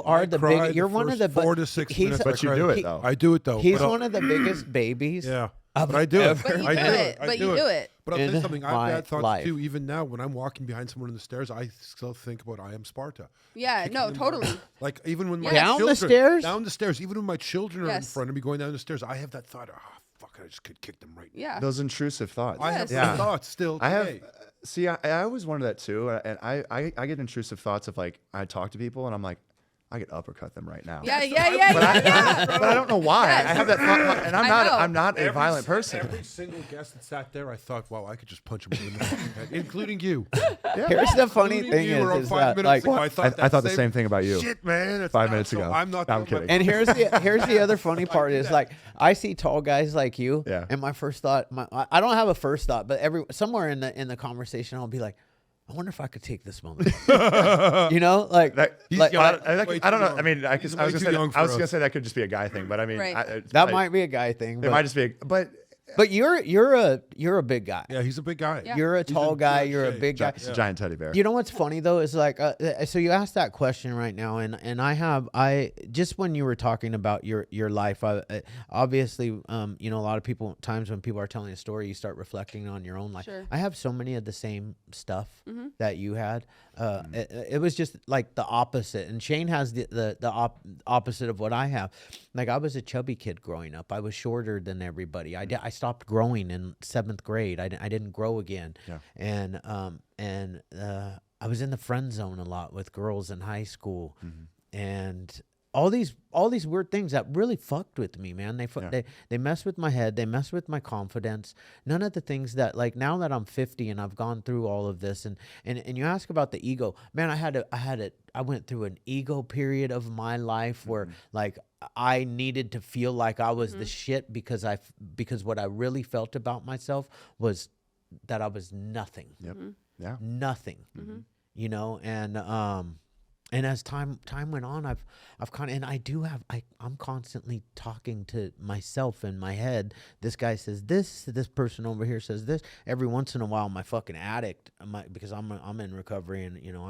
are I the cry big. You're one of the 4 to 6 he's- minutes. But you I do cry. it though. I do it though. He's but one of the biggest babies. Yeah. of But I do it. ever. But you I do it. I But you do it. But I'll tell you in something. I've my had thoughts life. too. Even now, when I'm walking behind someone in the stairs, I still think about I am Sparta. Yeah, no, them totally. Like even when my Down the children, stairs? down the stairs, even when my children are in Yes. front of me going down the stairs, I have that thought. Oh fuck! I just could kick them right now. Yeah. Those intrusive thoughts. I have Yes. those thoughts still I today. have. See, I always wondered that too, and I get intrusive thoughts of like I talk to people and I'm like, I could uppercut them right now. Yeah. But I don't know why. Yes. I have that thought, and I know. I'm not a violent person. Every single guest that sat there, I thought, wow, I could just punch him in the head, including you. Here's the funny Including thing you around is 5 that minutes like, ago, I thought the same thing about you. Shit, man. It's 5 not minutes so- ago. I'm not. No, I'm the- kidding. and here's the other funny part is like I see tall guys like you, Yeah. and my first thought, I don't have a first thought, but somewhere in the conversation, I'll be like, I wonder if I could take this moment. You know, like He's like, young. like, Way I don't too know. young. I mean, I He's was way gonna too say young for I was us. gonna say that could just be a guy thing, but I mean, Right. that might be a guy thing. It might just be. But But you're a big guy. Yeah, he's a big guy. Yeah. You're a tall guy. good You're a shape. big guy. it's a giant teddy bear. You know what's funny though is like so you asked that question right now, and I just when you were talking about your life, obviously a lot of people times when people are telling a story, you start reflecting on your own life. Sure. I have so many of the same stuff that you had. It was just like the opposite, and Shane has the opposite of what I have. Like I was a chubby kid growing up. I was shorter than everybody. I stopped growing in 7th grade. I didn't grow again. Yeah. And I was in the friend zone a lot with girls in high school, and all these weird things that really fucked with me, man. They mess with my head. They mess with my confidence. None of the things that, like, now that I'm 50 and I've gone through all of this, and you ask about the ego, man. I went through an ego period of my life where like I needed to feel like I was the shit because what I really felt about myself was that I was nothing. Yep. Yeah. Nothing. You know, and And as time went on, I've kind of, and I'm constantly talking to myself in my head. This guy says this person over here says this. Every once in a while, my fucking addict, because I'm in recovery, and you know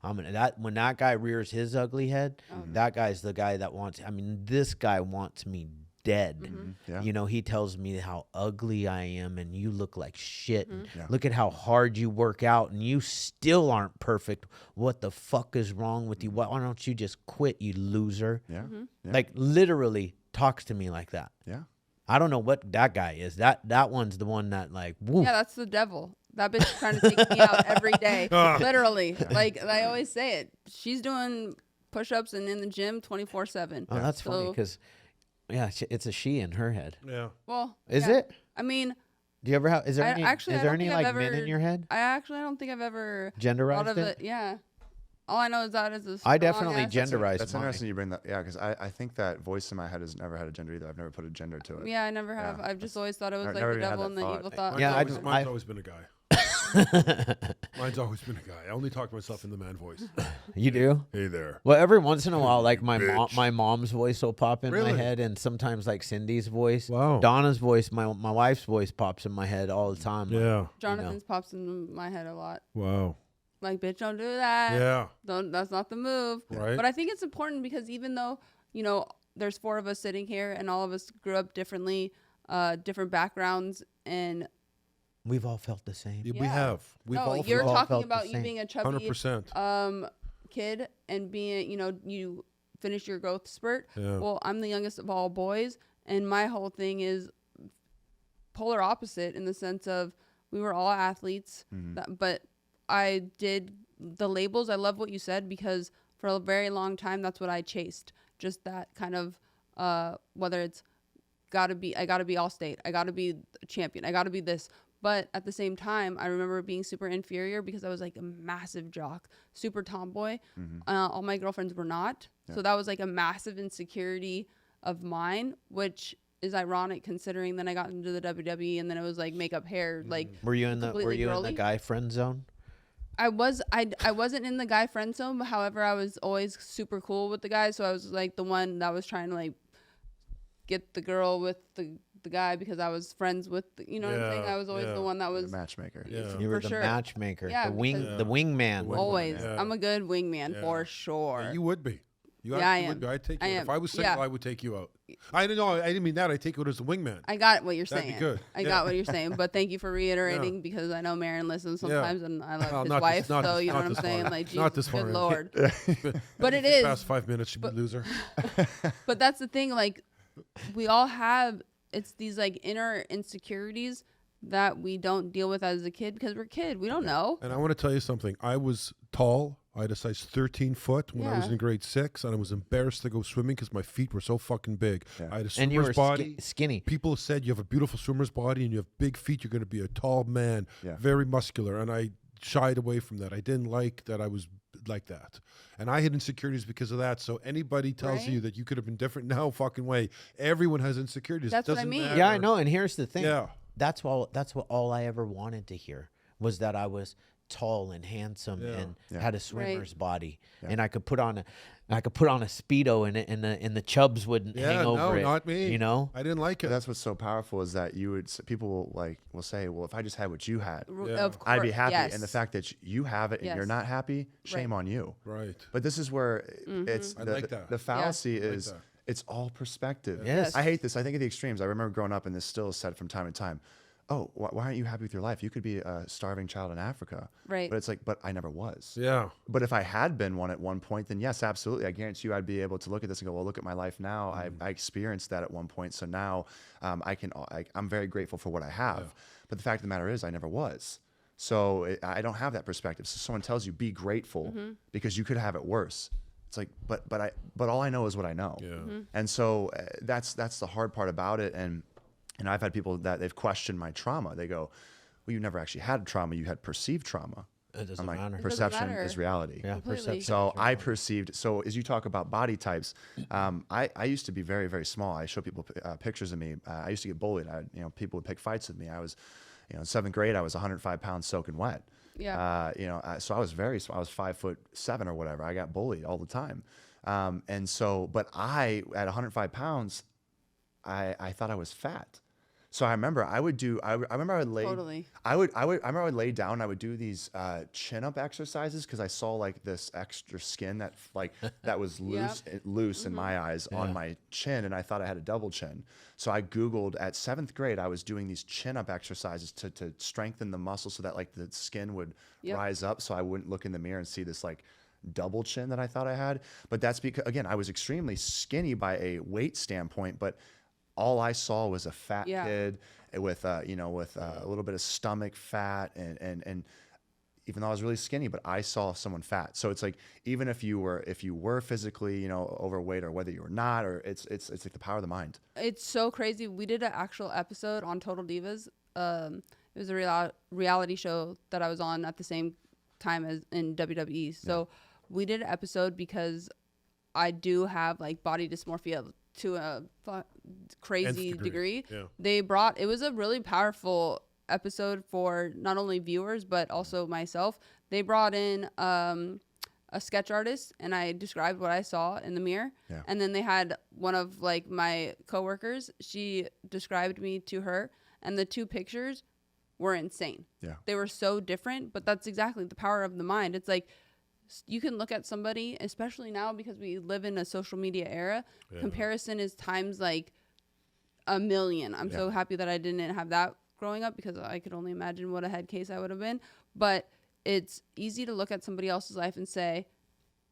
when that guy rears his ugly head, that guy's the guy that wants. I mean, this guy wants me dead. Yeah. You know, he tells me how ugly I am and you look like shit. And look at how hard you work out and you still aren't perfect. What the fuck is wrong with you? Why don't you just quit, you loser? Yeah. Like literally talks to me like that. Yeah. I don't know what that guy is. That one's the one that like, woo. Yeah, that's the devil. That bitch is trying to take me out every day. Literally. Like I always say it. She's doing push-ups and in the gym 24/7. Oh, that's funny because yeah, it's a she in her head. Yeah. Well, is it? I mean, do you ever have? Is there any? Actually, is there any like men in your head? I don't think I've ever Genderized thought of it. Yeah. All I know is that is a I definitely strong-ass- genderized. That's mine. interesting you bring that. Yeah, because I think that voice in my head has never had a gender either. I've never put a gender to it. Yeah, I never have. Yeah, I've just always thought it was like never the even had devil that and the thought. evil thought. Yeah, Mine's always been a guy. Mine's always been a guy. I only talk to myself in the man voice. You do? Hey there. Well, every once in a while, like my Bitch. mom's voice will pop in Really? my head, and sometimes like Cindy's voice, Wow. Donna's voice, my wife's voice pops in my head all the time. Like, Yeah. Jonathan's pops in my head a lot. Wow. Like, bitch, don't do that. Yeah. Don't. That's not the move. Right. But I think it's important because even though there's 4 of us sitting here and all of us grew up differently, different backgrounds, and we've all felt the same. Yeah, we Yeah. have. We've no, all you're all talking felt the about you same. being a chubby 100%. kid and being, you finish your growth spurt. Yeah. Well, I'm the youngest of all boys, and my whole thing is polar opposite in the sense of we were all athletes, but I did the labels. I love what you said because for a very long time, that's what I chased. Just that kind of, whether it's I gotta be all state. I gotta be a champion. I gotta be this. But at the same time, I remember being super inferior because I was like a massive jock, super tomboy. All my girlfriends were not. So that was like a massive insecurity of mine, which is ironic considering then I got into the WWE and then it was like makeup, hair, like Were you in the girly. guy friend zone? I wasn't in the guy friend zone, but however, I was always super cool with the guys. So I was like the one that was trying to like get the girl with the guy because I was friends with what I'm saying? I was always the one that was The matchmaker. Yeah. You were For the sure. matchmaker, Yeah, the wingman. always. Yeah. I'm a good wingman Yeah. for sure. Yeah, you would be. You Yeah, I actually am. would be. I'd take I you out. am. If I was single, Yeah. I would take you out. I didn't know. I didn't mean that. I'd take you out as a wingman. I got what you're That'd be saying. good. I Yeah. got what you're saying, but thank you for reiterating because I know Marin listens sometimes and I love his wife, so you know what I'm saying? Like, Jesus, not this good far in. Lord. But it is. Past 5 minutes, you'd be loser. But that's the thing, like, we all have, it's these like inner insecurities that we don't deal with as a kid because we're a kid. We don't know. And I want to tell you something. I was tall. I had a size 13 foot when I was Yeah. in grade 6, and I was embarrassed to go swimming because my feet were so fucking big. Yeah. I had a And you were swimmer's body. skinny. People said you have a beautiful swimmer's body and you have big feet. You're going to be a tall man, Yeah. very muscular. And I shied away from that. I didn't like that I was like that. And I had insecurities because of that. So anybody tells Right. you that you could have been different, no fucking way. Everyone has insecurities. That's it what I doesn't mean. matter. Yeah, I know. And here's the thing. Yeah. That's what all I ever wanted to hear was that I was tall and handsome and had a swimmer's body, and I could put on a speedo and the chubs wouldn't hang over it. Not me. You know, I didn't like it. That's what's so powerful is that people will say, well, if I just had what you had, Of course. I'd be happy. Yes. And the fact that you have it and you're Yes. not happy, shame on you. Right. But this is where it's I like that. the fallacy like is that. it's all perspective. Yes. I hate this. I think of the extremes. I remember growing up and this still is said from time to time. Oh, why aren't you happy with your life? You could be a starving child in Africa. Right. But it's like, but I never was. Yeah. But if I had been one at one point, then yes, absolutely. I guarantee you I'd be able to look at this and go, well, look at my life now. I experienced that at one point. So now I'm very grateful for what I have. But the fact of the matter is I never was. So I don't have that perspective. So someone tells you be grateful because you could have it worse. It's like, but all I know is what I know. Yeah. And so that's the hard part about it. And I've had people that they've questioned my trauma. They go, well, you never actually had trauma. You had perceived trauma. it doesn't I'm like, matter. perception matter. is reality. Yeah, Completely. perception. So I perceived. So as you talk about body types, I used to be very, very small. I show people pictures of me. I used to get bullied. People would pick fights with me. I was, in 7th grade, I was 105 pounds soaking wet. Yeah. So I was very small. I was 5'7" or whatever. I got bullied all the time. And so, but I, at 105 pounds, I thought I was fat. So I remember I would lay, Totally. I remember I would lay down and I would do these chin up exercises because I saw like this extra skin that was loose in my eyes on my chin, and I thought I had a double chin. So I Googled at 7th grade, I was doing these chin up exercises to strengthen the muscle so that like the skin would rise up, so I wouldn't look in the mirror and see this like double chin that I thought I had. But that's because, again, I was extremely skinny by a weight standpoint, but all I saw was a fat kid with a little bit of stomach fat, and even though I was really skinny, but I saw someone fat. So it's like, even if you were physically, overweight, or whether you were not, or it's like the power of the mind. It's so crazy. We did an actual episode on Total Divas. It was a reality show that I was on at the same time as in WWE. So we did an episode because I do have like body dysmorphia to a crazy degree. Yeah. It was a really powerful episode for not only viewers but also myself. They brought in a sketch artist, and I described what I saw in the mirror. Yeah. And then they had one of like my coworkers, she described me to her, and the two pictures were insane. Yeah. They were so different, but that's exactly the power of the mind. It's like, you can look at somebody, especially now because we live in a social media era. Yeah. Comparison is times like a million. I'm so happy that I didn't have that growing up, because I could only imagine what a head case I would have been. But it's easy to look at somebody else's life and say,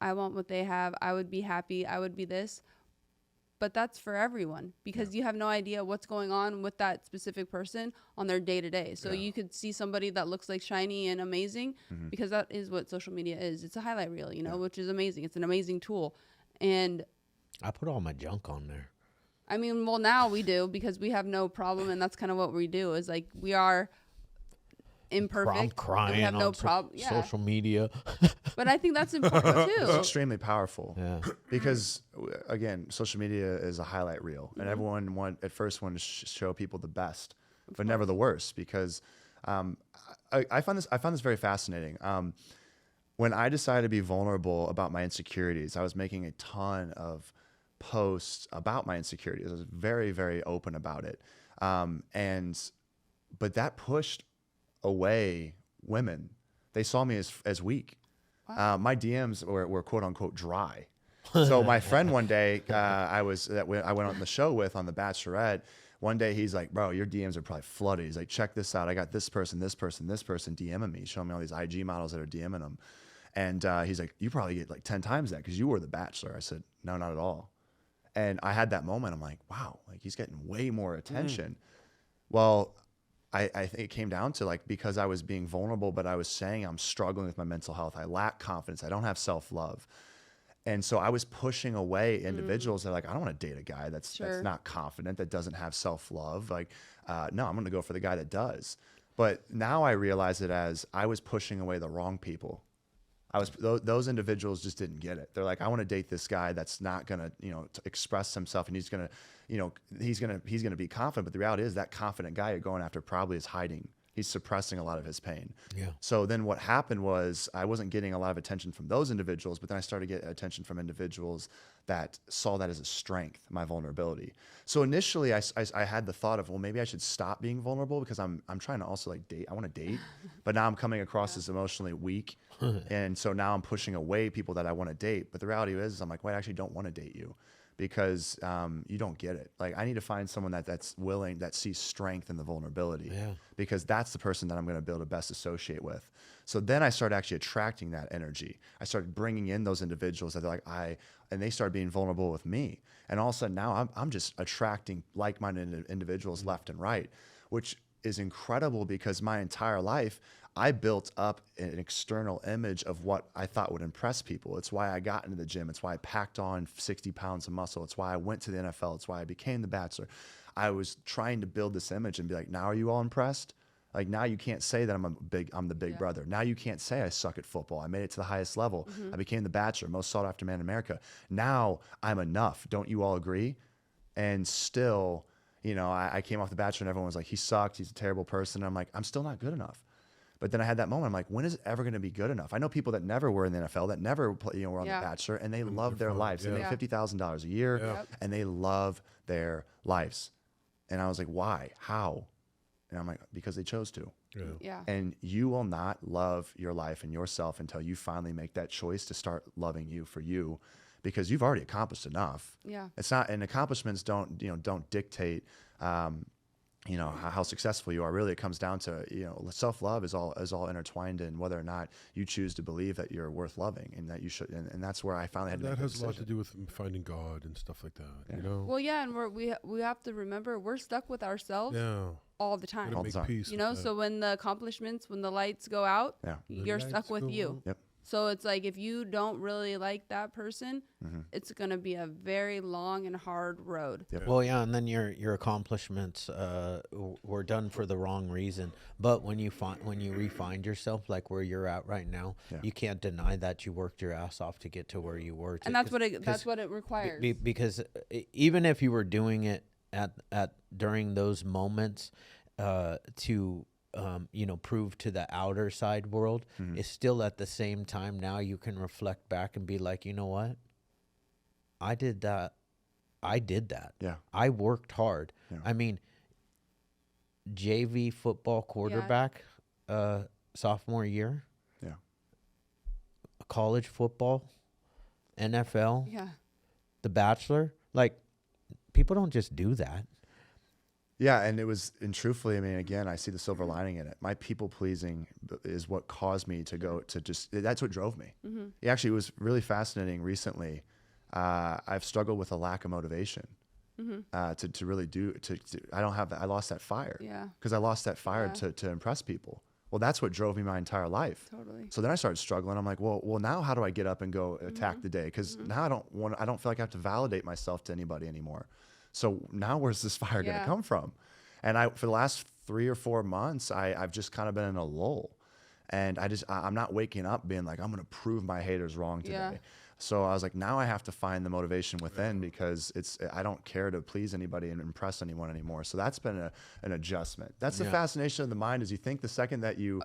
I want what they have. I would be happy. I would be this. But that's for everyone, because you have no idea what's going on with that specific person on their day to day. So you could see somebody that looks like shiny and amazing, because that is what social media is. It's a highlight reel, which is amazing. It's an amazing tool. And I put all my junk on there. I mean, well, now we do, because we have no problem. And that's kind of what we do, is like, we are imperfect. I'm crying. We have no problem. Social media. But I think that's important too. It's extremely powerful. Yeah. Because again, social media is a highlight reel, and everyone at first wanted to show people the best, but never the worst. Because I found this very fascinating. When I decided to be vulnerable about my insecurities, I was making a ton of posts about my insecurities. I was very, very open about it, but that pushed away women. They saw me as weak. Wow. My DMs were quote unquote dry. So my friend one day, I went on the show with on the Bachelorette. One day he's like, bro, your DMs are probably flooded. He's like, check this out. I got this person DMing me, showing me all these IG models that are DMing them. And he's like, you probably get like 10 times that because you were the Bachelor. I said, no, not at all. And I had that moment. I'm like, wow, like he's getting way more attention. Well, I think it came down to like, because I was being vulnerable, but I was saying I'm struggling with my mental health. I lack confidence. I don't have self-love. And so I was pushing away individuals that are like, I don't want to date a guy that's not confident, that doesn't have self-love. Like, no, I'm going to go for the guy that does. But now I realize it as I was pushing away the wrong people. Those individuals just didn't get it. They're like, I want to date this guy that's not going to, express himself, and he's going to, he's going to be confident. But the reality is that confident guy you're going after probably is hiding. He's suppressing a lot of his pain. Yeah. So then what happened was I wasn't getting a lot of attention from those individuals, but then I started to get attention from individuals that saw that as a strength, my vulnerability. So initially I had the thought of, well, maybe I should stop being vulnerable because I'm trying to also like date. I want to date, but now I'm coming across as emotionally weak. And so now I'm pushing away people that I want to date. But the reality is I'm like, wait, I actually don't want to date you. Because you don't get it. Like I need to find someone that's willing, that sees strength in the vulnerability. Yeah. Because that's the person that I'm going to be able to best associate with. So then I started actually attracting that energy. I started bringing in those individuals that are like and they started being vulnerable with me. And all of a sudden now I'm just attracting like-minded individuals left and right, which is incredible because my entire life I built up an external image of what I thought would impress people. It's why I got into the gym. It's why I packed on 60 pounds of muscle. It's why I went to the NFL. It's why I became the Bachelor. I was trying to build this image and be like, now are you all impressed? Like now you can't say that I'm the big brother. Now you can't say I suck at football. I made it to the highest level. I became the Bachelor, most sought after man in America. Now I'm enough. Don't you all agree? And still, I came off the Bachelor and everyone was like, he sucked. He's a terrible person. And I'm like, I'm still not good enough. But then I had that moment. I'm like, when is it ever going to be good enough? I know people that never were in the NFL, that never were on The Bachelor, and they love their lives. They make $50,000 a year, and they love their lives. And I was like, why? How? And I'm like, because they chose to. Yeah. And you will not love your life and yourself until you finally make that choice to start loving you for you, because you've already accomplished enough. Yeah. It's not, and accomplishments don't dictate, how successful you are. Really, it comes down to, self-love is all intertwined in whether or not you choose to believe that you're worth loving and that you should. And that's where I finally had to make that has decision. a lot to do with finding God and stuff like that. Well, yeah, and we have to remember we're stuck with ourselves all the time. Make peace So when the accomplishments, when the lights go out, you're stuck with you. Yep. So it's like if you don't really like that person, it's going to be a very long and hard road. Yep. Well, yeah, and then your accomplishments were done for the wrong reason. But when you re-find yourself, like where you're at right now, you can't deny that you worked your ass off to get to where you were. And that's what it requires. Because even if you were doing it at during those moments to prove to the outer side world, is still at the same time now you can reflect back and be like, you know what? I did that. Yeah. I worked hard. Yeah. I mean, JV football quarterback, sophomore year. Yeah. College football, NFL. Yeah. The Bachelor. Like, people don't just do that. Yeah, and truthfully, I mean, again, I see the silver lining in it. My people pleasing is what caused me to go to that's what drove me. Actually, it was really fascinating recently. I've struggled with a lack of motivation to really I lost that fire. Yeah. Because I lost that fire to impress people. Well, that's what drove me my entire life. Totally. So then I started struggling. I'm like, well, now how do I get up and go attack the day? Because now I don't feel like I have to validate myself to anybody anymore. So now where's this fire going to come from? And for the last 3 or 4 months, I've just kind of been in a lull. And I'm not waking up being like, I'm going to prove my haters wrong today. Yeah. So I was like, now I have to find the motivation within, because I don't care to please anybody and impress anyone anymore. So that's been an adjustment. That's the fascination of the mind, is you think the second that you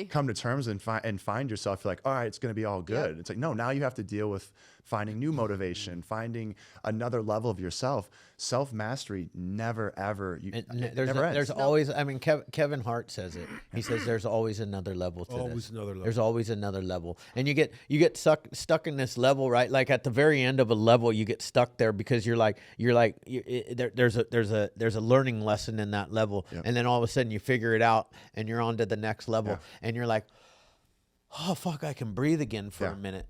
come to terms and find yourself, you're like, all right, it's going to be all good. Yep. It's like, no, now you have to deal with finding new motivation, finding another level of yourself. Self-mastery never, ever, there's always, I mean, Kevin Hart says it. He says there's always another level to this. There's always another level. And you get stuck in this level, right? Like at the very end of a level, you get stuck there because there's a learning lesson in that level. Yep. And then all of a sudden you figure it out and you're on to the next level and you're like, oh, fuck, I can breathe again for a minute,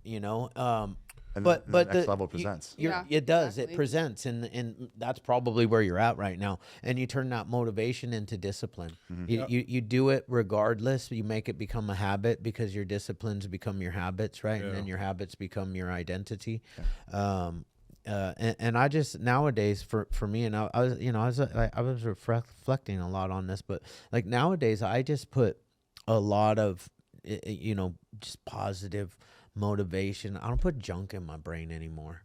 But the next level presents. It does. Exactly. It presents, and that's probably where you're at right now. And you turn that motivation into discipline. You do it regardless. You make it become a habit, because your disciplines become your habits, right? Yeah. And then your habits become your identity. Yeah. And I just nowadays for me, and I was reflecting a lot on this, but like nowadays I just put a lot of just positive motivation. I don't put junk in my brain anymore.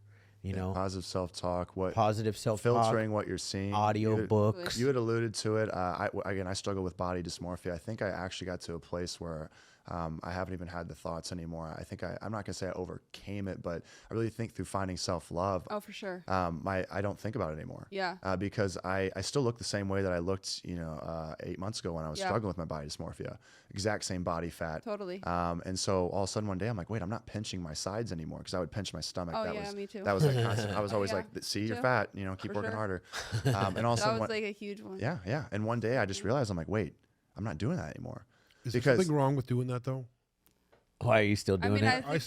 Positive self-talk, filtering what you're seeing. Audio books. You had alluded to it. I struggle with body dysmorphia. I think I actually got to a place where I haven't even had the thoughts anymore. I think I'm not gonna say I overcame it, but I really think through finding self-love. Oh, for sure. I don't think about it anymore. Yeah. Because I still look the same way that I looked, 8 months ago when I was struggling with my body dysmorphia. Exact same body fat. Totally. And so all of a sudden one day I'm like, wait, I'm not pinching my sides anymore, because I would pinch my stomach. Me too. That was like constant. I was always like, see, you're fat. Keep working harder. And all of a sudden, that was like a huge one. Yeah, yeah. And one day I just realized, I'm like, wait, I'm not doing that anymore. Is there something wrong with doing that though? Why are you still doing it? I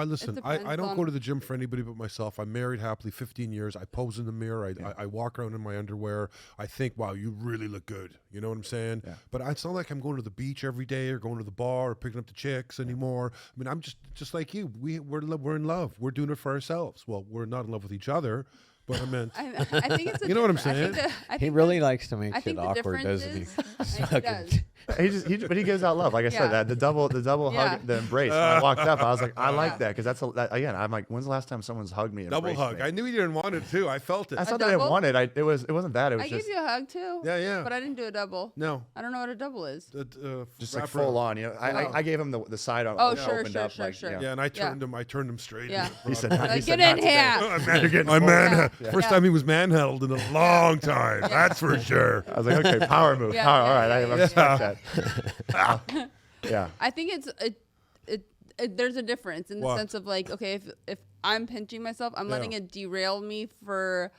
listen. I don't go to the gym for anybody but myself. I'm married happily 15 years. I pose in the mirror. I walk around in my underwear. I think, wow, you really look good. You know what I'm saying? Yeah. But it's not like I'm going to the beach every day or going to the bar or picking up the chicks anymore. I mean, I'm just like you. We're in love. We're doing it for ourselves. Well, we're not in love with each other. But I meant, I think it's you know what I'm saying? He really likes to make shit awkward, doesn't he? He does. But he gives out love. Like I said, that the double hug, the embrace. When I walked up, I was like, I like that because again, I'm like, when's the last time someone's hugged me? And double hug. Me? I knew you didn't want it too. I felt it. I thought I didn't want it. It wasn't that. It was I just. gave you a hug too. Yeah. But I didn't do a double. No. I don't know what a double is. Just like full on. I gave him the side on. Oh, sure. Yeah, and I turned him straight. Yeah. He said, get in here. First time he was manhandled in a long time. That's for sure. I was like, okay, power move. All right, I respect that. Yeah. I think there's a difference in the sense of like, okay, if I'm pinching myself, I'm letting it derail me for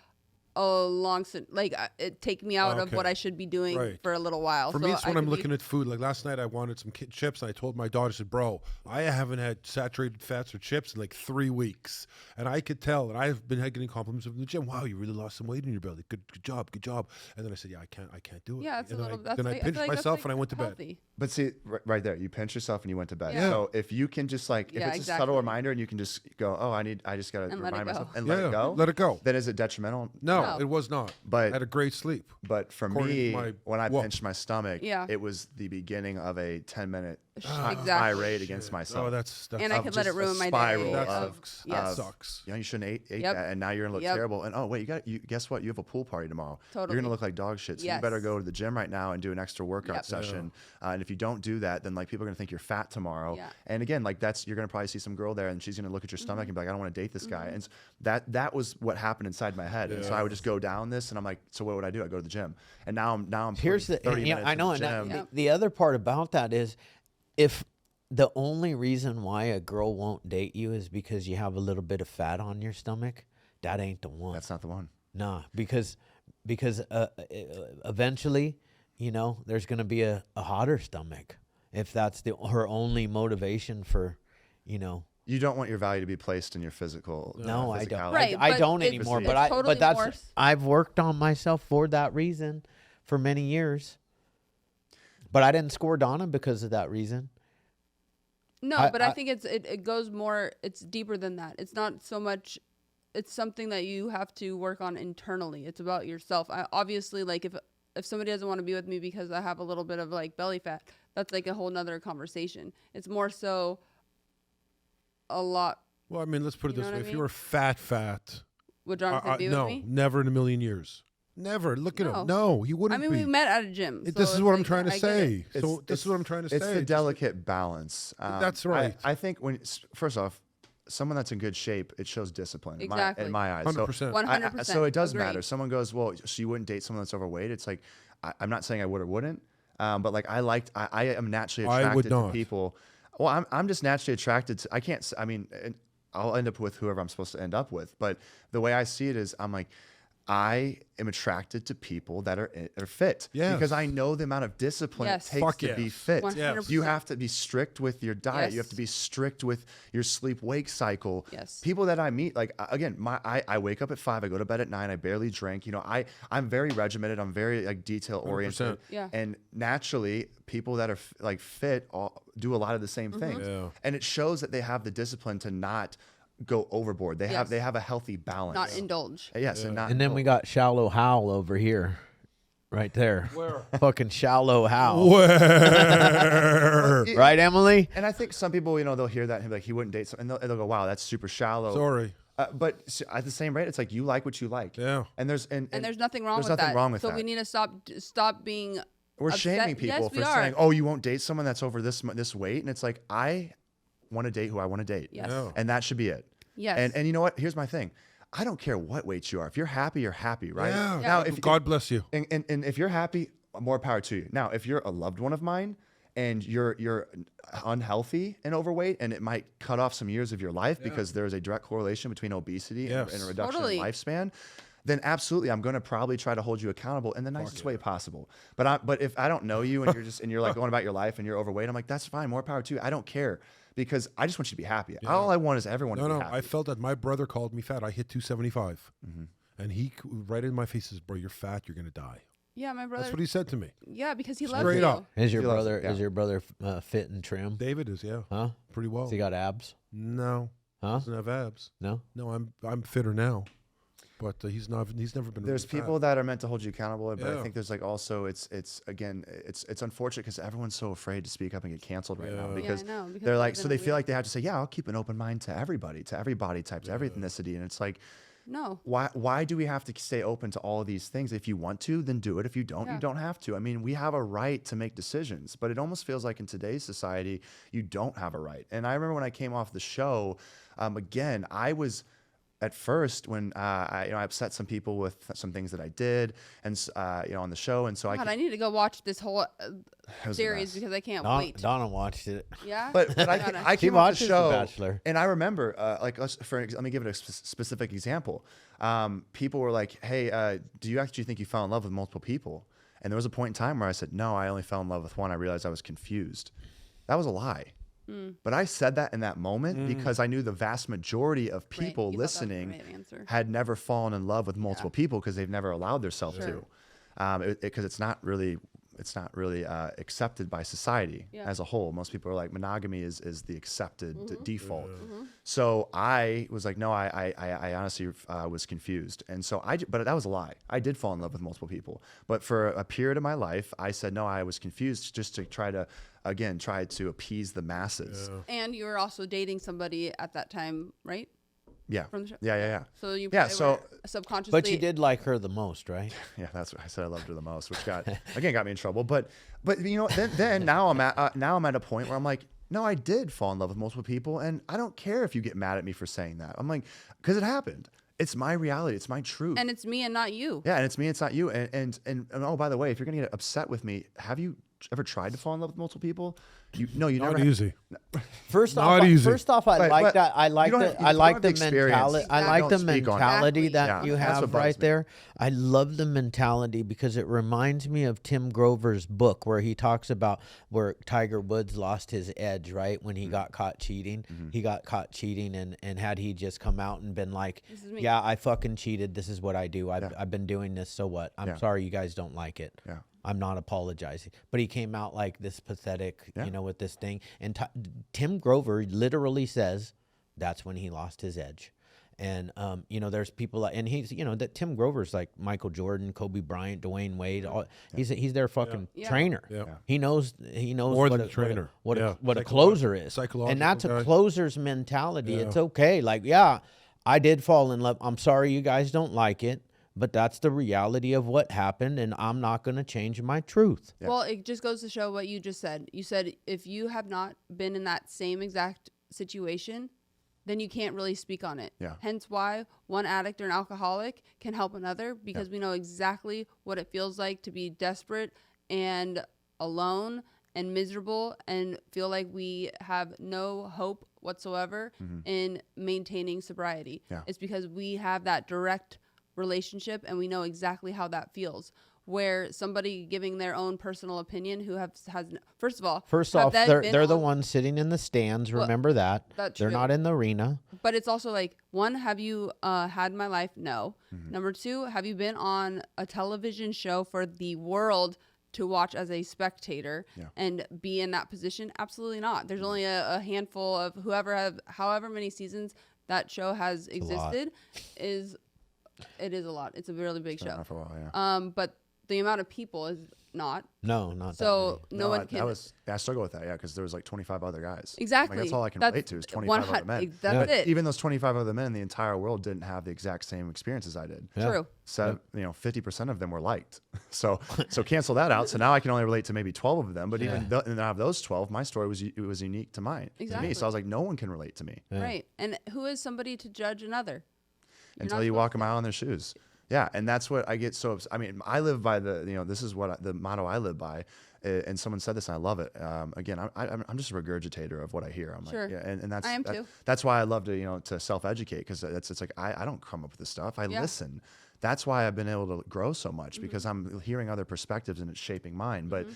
a long, like it take me out of what I should be doing for a little while. For me, it's when I'm looking at food. Like last night, I wanted some chips, and I told my daughter, I said, bro, I haven't had saturated fats or chips in like 3 weeks. And I could tell, and I've been getting compliments from the gym. Wow, you really lost some weight in your belly. Good job. And then I said, yeah, I can't do it. Yeah, it's and a little. then I pinched myself and I went to bed. But see, right there, you pinch yourself and you went to bed. Yeah. So if you can just like, if it's a subtle reminder and you can just go, oh, I just got to remind myself and let it go. Then is it detrimental? No, it was not. But I had a great sleep. But for me, when I pinched my stomach, it was the beginning of a 10-minute tirade against myself. Oh, that's and I could let it ruin my spiral day. That sucks. You shouldn't ate that, and now you're gonna look terrible. And oh wait, guess what? You have a pool party tomorrow. Totally. You're gonna look like dog shit. So you better go to the gym right now and do an extra workout session. And if you don't do that, then like people are gonna think you're fat tomorrow. Yeah. And again, like you're gonna probably see some girl there, and she's gonna look at your stomach and be like, I don't want to date this guy. And that was what happened inside my head. And so I would just go down this, and I'm like, so what would I do? I go to the gym, and now I'm here's the 30 minutes I know, and the other part about that is if the only reason why a girl won't date you is because you have a little bit of fat on your stomach, that ain't the one. That's not the one. Nah, because eventually, there's gonna be a hotter stomach if that's her only motivation for, You don't want your value to be placed in your physical. No, I don't. Right, I don't anymore. But I've worked on myself for that reason for many years. But I didn't score Donna because of that reason. No, but I think it goes more. It's deeper than that. It's not so much. It's something that you have to work on internally. It's about yourself. Obviously, like if somebody doesn't want to be with me because I have a little bit of like belly fat, that's like a whole nother conversation. It's more so. A lot. Well, I mean, let's put it this way: if you were fat, would Jonathan be with me? No, never in a million years. Never. Look at him. No, he wouldn't. I mean, we met at a gym. This is what I'm trying to say. So this is what I'm trying to say. It's the delicate balance. That's right. I think first off, someone that's in good shape, it shows discipline. Exactly. In my eyes. 100%. 100%. So it does matter. Someone goes, well, so you wouldn't date someone that's overweight? It's like, I'm not saying I would or wouldn't, but like I am naturally attracted to people. Well, I'm just naturally attracted to. I'll end up with whoever I'm supposed to end up with. But the way I see it is, I'm like, I am attracted to people that are fit. Yes. Because I know the amount of discipline it takes to be fit. 100%. You have to be strict with your diet. Yes. You have to be strict with your sleep-wake cycle. Yes. People that I meet, like, again, I wake up at 5, I go to bed at 9, I barely drink. I'm very regimented. I'm very like detail-oriented. 100%. Yeah. And naturally, people that are like fit do a lot of the same things. Yeah. And it shows that they have the discipline to not go overboard. They have a healthy balance. Not indulge. Yes, and then we got Shallow Hal over here. Right there. Where? Fucking Shallow Hal. Where? Right, Emily? And I think some people, they'll hear that and be like, he wouldn't date someone, and they'll go, wow, that's super shallow. Sorry. But at the same rate, it's like you like what you like. Yeah. And there's nothing wrong with that. There's nothing wrong with that. So we need to stop being We're upset. shaming people for saying, oh, you won't date someone that's over this weight. And it's like, I want to date who I want to date. Yes. Yeah. And that should be it. Yes. And you know what? Here's my thing. I don't care what weight you are. If you're happy, you're happy, right? Yeah. Now, if God bless you. And if you're happy, more power to you. Now, if you're a loved one of mine and you're unhealthy and overweight, and it might cut off some years of your life because there is a direct correlation between obesity and a reduction in lifespan, then absolutely, I'm going to probably try to hold you accountable in the nicest way possible. But if I don't know you and you're like going about your life and you're overweight, I'm like, that's fine, more power to you. I don't care. Because I just want you to be happy. Yeah. All I want is everyone to be happy. I felt that my brother called me fat. I hit 275. Mm-hmm. And he, right in my face, says, bro, you're fat. You're going to die. Yeah, my brother. That's what he said to me. Yeah, because he loves Straight you. up. Is your brother fit and trim? David is, yeah. Huh? Pretty well. Has he got abs? No. Huh? Doesn't have abs. No? No, I'm fitter now. but he's never been. There's really people that are meant to hold you accountable, but Yeah. I think there's like also it's unfortunate because everyone's so afraid to speak up and get canceled right now because, Yeah, I know, because they're like, it's so been they a feel weird- like they have to say, yeah, I'll keep an open mind to everybody, to every body type, to every ethnicity, and it's like, No. why do we have to stay open to all of these things? If you want to, then do it. If you don't, Yeah. you don't have to. I mean, we have a right to make decisions, but it almost feels like in today's society, you don't have a right. And I remember when I came off the show, again, I was at first when I upset some people with some things that I did, and on the show, and so God, I need to go watch this whole was the series best. because I can't Don, wait. Donna watched it. Yeah. But I She came off the watches The show, Bachelor. and I remember let me give it a specific example. People were like, "Hey, do you actually think you fell in love with multiple people?" And there was a point in time where I said, "No, I only fell in love with one." I realized I was confused. That was a lie. But I said that in that moment because I knew the vast majority of people you thought that was the listening right answer. had never fallen in love with multiple people because they've never allowed themselves to. Because it's not really accepted by society as a whole. Most people are like, monogamy is the accepted default. So I was like, no, I honestly was confused. And so but that was a lie. I did fall in love with multiple people. But for a period of my life, I said, no, I was confused, just to try to appease the masses. And you were also dating somebody at that time, right? Yeah. From the show? Yeah. So you Yeah, probably so- were subconsciously. But you did like her the most, right? Yeah, that's what I said. I loved her the most, which got me in trouble. But then now I'm at a point where I'm like, no, I did fall in love with multiple people, and I don't care if you get mad at me for saying that. I'm like, because it happened. It's my reality. It's my truth. And it's me and not you. Yeah, and it's me. It's not you. And oh, by the way, if you're gonna get upset with me, have you ever tried to fall in love with multiple people? You Not never. easy. First Not off, easy. I Right, like but that. I like you don't the have- you I don't like have the the experience. mentality. I like Don't the speak on it. mentality Exactly. that you Yeah, that's have what bugs right me. there. I love the mentality because it reminds me of Tim Grover's book where he talks about where Tiger Woods lost his edge, right? When he got caught cheating. He got caught cheating, and had he just come out and been like, This is me. yeah, I fucking cheated. This is what I do. I've been doing this. So what? I'm sorry you guys don't like it. Yeah. I'm not apologizing. But he came out like this pathetic, with this thing. And Tim Grover literally says that's when he lost his edge. And, there's people, and he's, that Tim Grover's like Michael Jordan, Kobe Bryant, Dwayne Wade. He's their fucking trainer. Yeah. He knows More than a trainer. what Yeah. a closer is. Psychological And that's guy. a closer's mentality. Yeah. It's okay. Like, I did fall in love. I'm sorry you guys don't like it. But that's the reality of what happened, and I'm not going to change my truth. Yeah. Well, it just goes to show what you just said. You said if you have not been in that same exact situation, then you can't really speak on it. Yeah. Hence why one addict or an alcoholic can help another, because we know exactly what it feels like to be desperate and alone and miserable and feel like we have no hope whatsoever in maintaining sobriety. Yeah. It's because we have that direct relationship and we know exactly how that feels. Where somebody giving their own personal opinion who has first off, they're the ones sitting in the stands. Remember that. That's they're true. not in the arena. But it's also like, one, have you had my life? No. Number two, have you been on a television show for the world to watch as a spectator and be in that position? Absolutely not. There's only a handful of however many seasons that show has existed. It is a lot. It's a really big show. For a while, yeah. But the amount of people is not. No, not So that no one can. I struggle with that, because there was like 25 other guys. Exactly. Like, that's all I can relate to is 25 other men. That's But it. even those 25 other men in the entire world didn't have the exact same experiences I did. Yeah. True. So 50% of them were liked. So cancel that out. So now I can only relate to maybe 12 of them. But even and out of those 12, my story was unique to mine. To Exactly. me. So I was like, no one can relate to me Right. And who is somebody to judge another? until you walk a mile in their shoes. Yeah, and that's what I get so. I mean, I live by this is what the motto I live by, and someone said this, and I love it. Again, I'm just a regurgitator of what I hear. I'm Sure. like, yeah, and that's I am too. That's why I love to self-educate, because it's like I don't come up with this stuff. I listen. That's why I've been able to grow so much, because I'm hearing other perspectives and it's shaping mine. But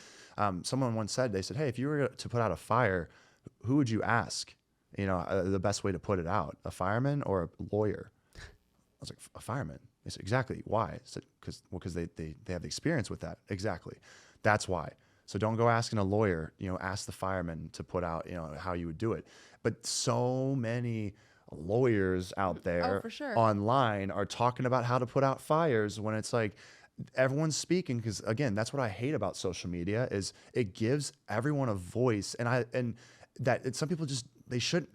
someone once said, they said, hey, if you were to put out a fire, who would you ask? The best way to put it out, a fireman or a lawyer? I was like, a fireman. They said, exactly. Why? I said, because they have the experience with that. Exactly. That's why. So don't go asking a lawyer, ask the fireman to put out, how you would do it. But so many lawyers out there for sure. online are talking about how to put out fires when it's like everyone's speaking. Because again, that's what I hate about social media is it gives everyone a voice, and some people just, they shouldn't.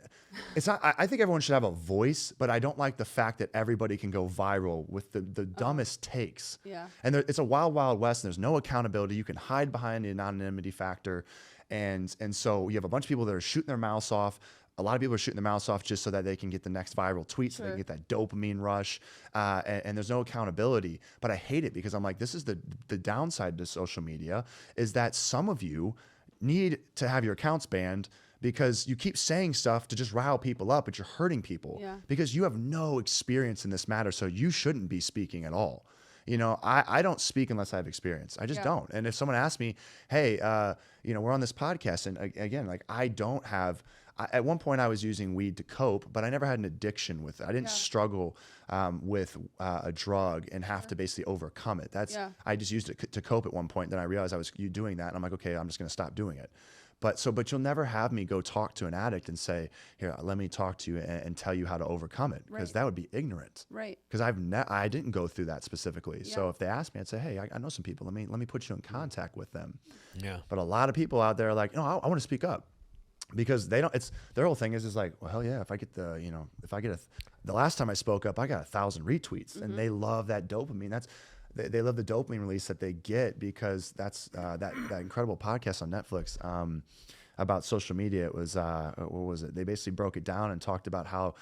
It's not. I think everyone should have a voice, but I don't like the fact that everybody can go viral with the dumbest takes. Yeah. And it's a wild, wild west, and there's no accountability. You can hide behind the anonymity factor, and so you have a bunch of people that are shooting their mouths off. A lot of people are shooting their mouths off just so that they can get the next viral tweet, so they can get that dopamine rush, and there's no accountability. But I hate it because I'm like, this is the downside to social media, is that some of you need to have your accounts banned because you keep saying stuff to just rile people up, but you're hurting people because you have no experience in this matter. So you shouldn't be speaking at all. You know, I don't speak unless I have experience. I just don't. And if someone asks me, hey, you know, we're on this podcast, and again, like I don't have, at one point I was using weed to cope, but I never had an addiction with it. I didn't struggle with a drug and have to basically overcome it. I just used it to cope at one point. Then I realized I was doing that, and I'm like, okay, I'm just going to stop doing it. But you'll never have me go talk to an addict and say, here, let me talk to you and tell you how to overcome it, because that would be ignorant. Right. Because I didn't go through that specifically. Yeah. So if they ask me, I'd say, hey, I know some people. Let me put you in contact with them. Yeah. But a lot of people out there are like, no, I want to speak up. Because they don't, it's their whole thing is like, well, hell yeah, if I get the last time I spoke up, I got 1,000 retweets, and they love that dopamine. They love the dopamine release that they get, because that's that incredible podcast on Netflix about social media. It was what was it? They basically broke it down and talked about how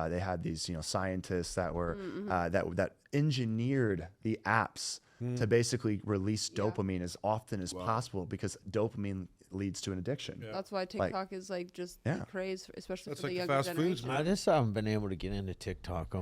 they had these scientists that were that engineered the apps to basically release dopamine as often as possible, because dopamine leads to an addiction. Yeah. That's why TikTok is like just the craze, especially for the younger fast generation. foods, man. I just haven't been able to get into TikTok.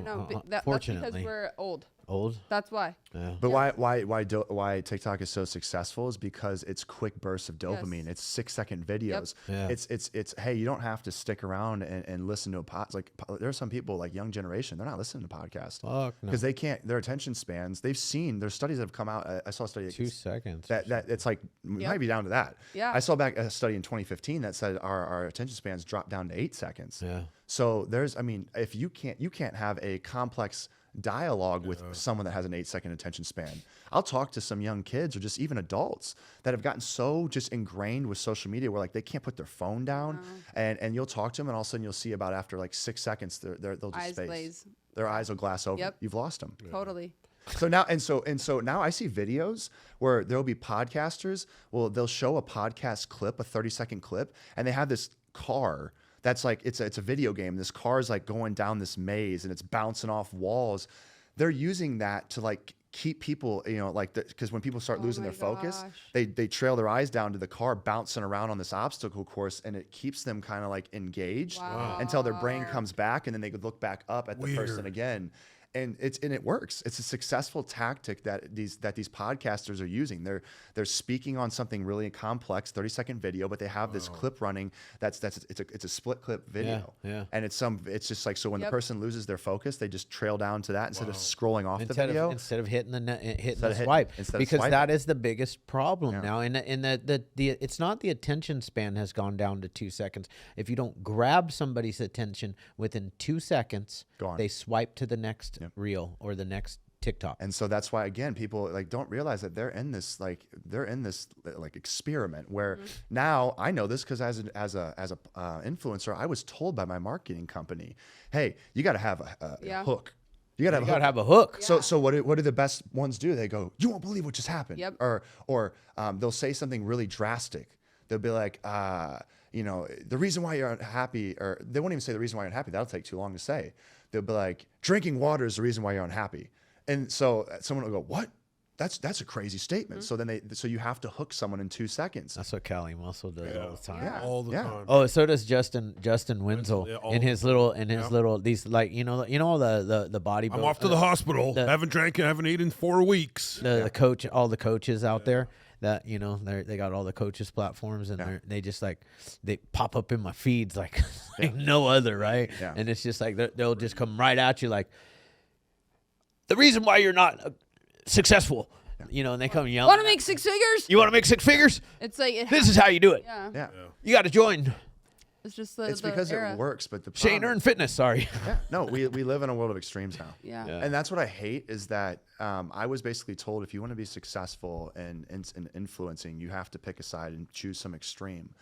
That's Fortunately, because we're old. Old. That's why. Yeah. But why TikTok is so successful is because it's quick bursts of dopamine. It's 6-second videos. Yep. Yeah. It's hey, you don't have to stick around and listen to a pod. Like there are some people, like young generation, they're not listening to podcasts because they can't. Their attention spans. There's studies that have come out. I saw a study 2 seconds. That it's like might be down to that. Yeah. I saw back a study in 2015 that said our attention spans dropped down to 8 seconds. Yeah. So if you can't have a complex dialogue with someone that has an 8-second attention span. I'll talk to some young kids or just even adults that have gotten so just ingrained with social media where like they can't put their phone down, and you'll talk to them, and all of a sudden you'll see about after like 6 seconds they'll just eyes space. glaze. Their eyes will glass over. Yep. You've lost them. Totally. So now now I see videos where there'll be podcasters. Well, they'll show a podcast clip, a 30-second clip, and they have this car that's like it's a video game. This car is like going down this maze and it's bouncing off walls. They're using that to like keep people, because when people start losing their focus, they trail their eyes down to the car bouncing around on this obstacle course, and it keeps them kind of like engaged until their brain comes back, and then they could look back up at the person again. And it works. It's a successful tactic that these podcasters are using. They're speaking on something really complex, 30-second video, but they have this clip running. It's a split clip video. Yeah. And it's just like, so when the person loses their focus, they just trail down to that instead of scrolling off the video. Instead of hitting the swipe, because that is the biggest problem now. And it's not the attention span has gone down to 2 seconds. If you don't grab somebody's attention within 2 seconds, they swipe to the next reel or the next TikTok. And so that's why, again, people like don't realize that they're in this experiment where now I know this because as a influencer, I was told by my marketing company, hey, you got to have a hook. You gotta have a hook. Yeah. So what do the best ones do? They go, you won't believe what just happened. Yep. Or they'll say something really drastic. They'll be like, the reason why you're unhappy, or they won't even say the reason why you're unhappy. That'll take too long to say. They'll be like, drinking water is the reason why you're unhappy. And so someone will go, what? That's a crazy statement. So so you have to hook someone in 2 seconds. That's what Cali Muscle does all the time. Yeah. All the time. Oh, so does Justin Wenzel in his little these like all the bodybuilders. I'm off to the hospital. Haven't eaten 4 weeks. The coach, all the coaches out there that they got all the coaches platforms, and they just like they pop up in my feeds like no other, right? Yeah. And it's just like they'll just come right at you like the reason why you're not successful, and they come yelling. Want to make 6 figures? You want to make 6 figures? It's like this is how you do it. Yeah. You got to join It's just it's because it works, but the Shane Earn Fitness, sorry. Yeah, no, we live in a world of extremes now. Yeah. And that's what I hate is that I was basically told if you want to be successful in influencing, you have to pick a side and choose some extreme.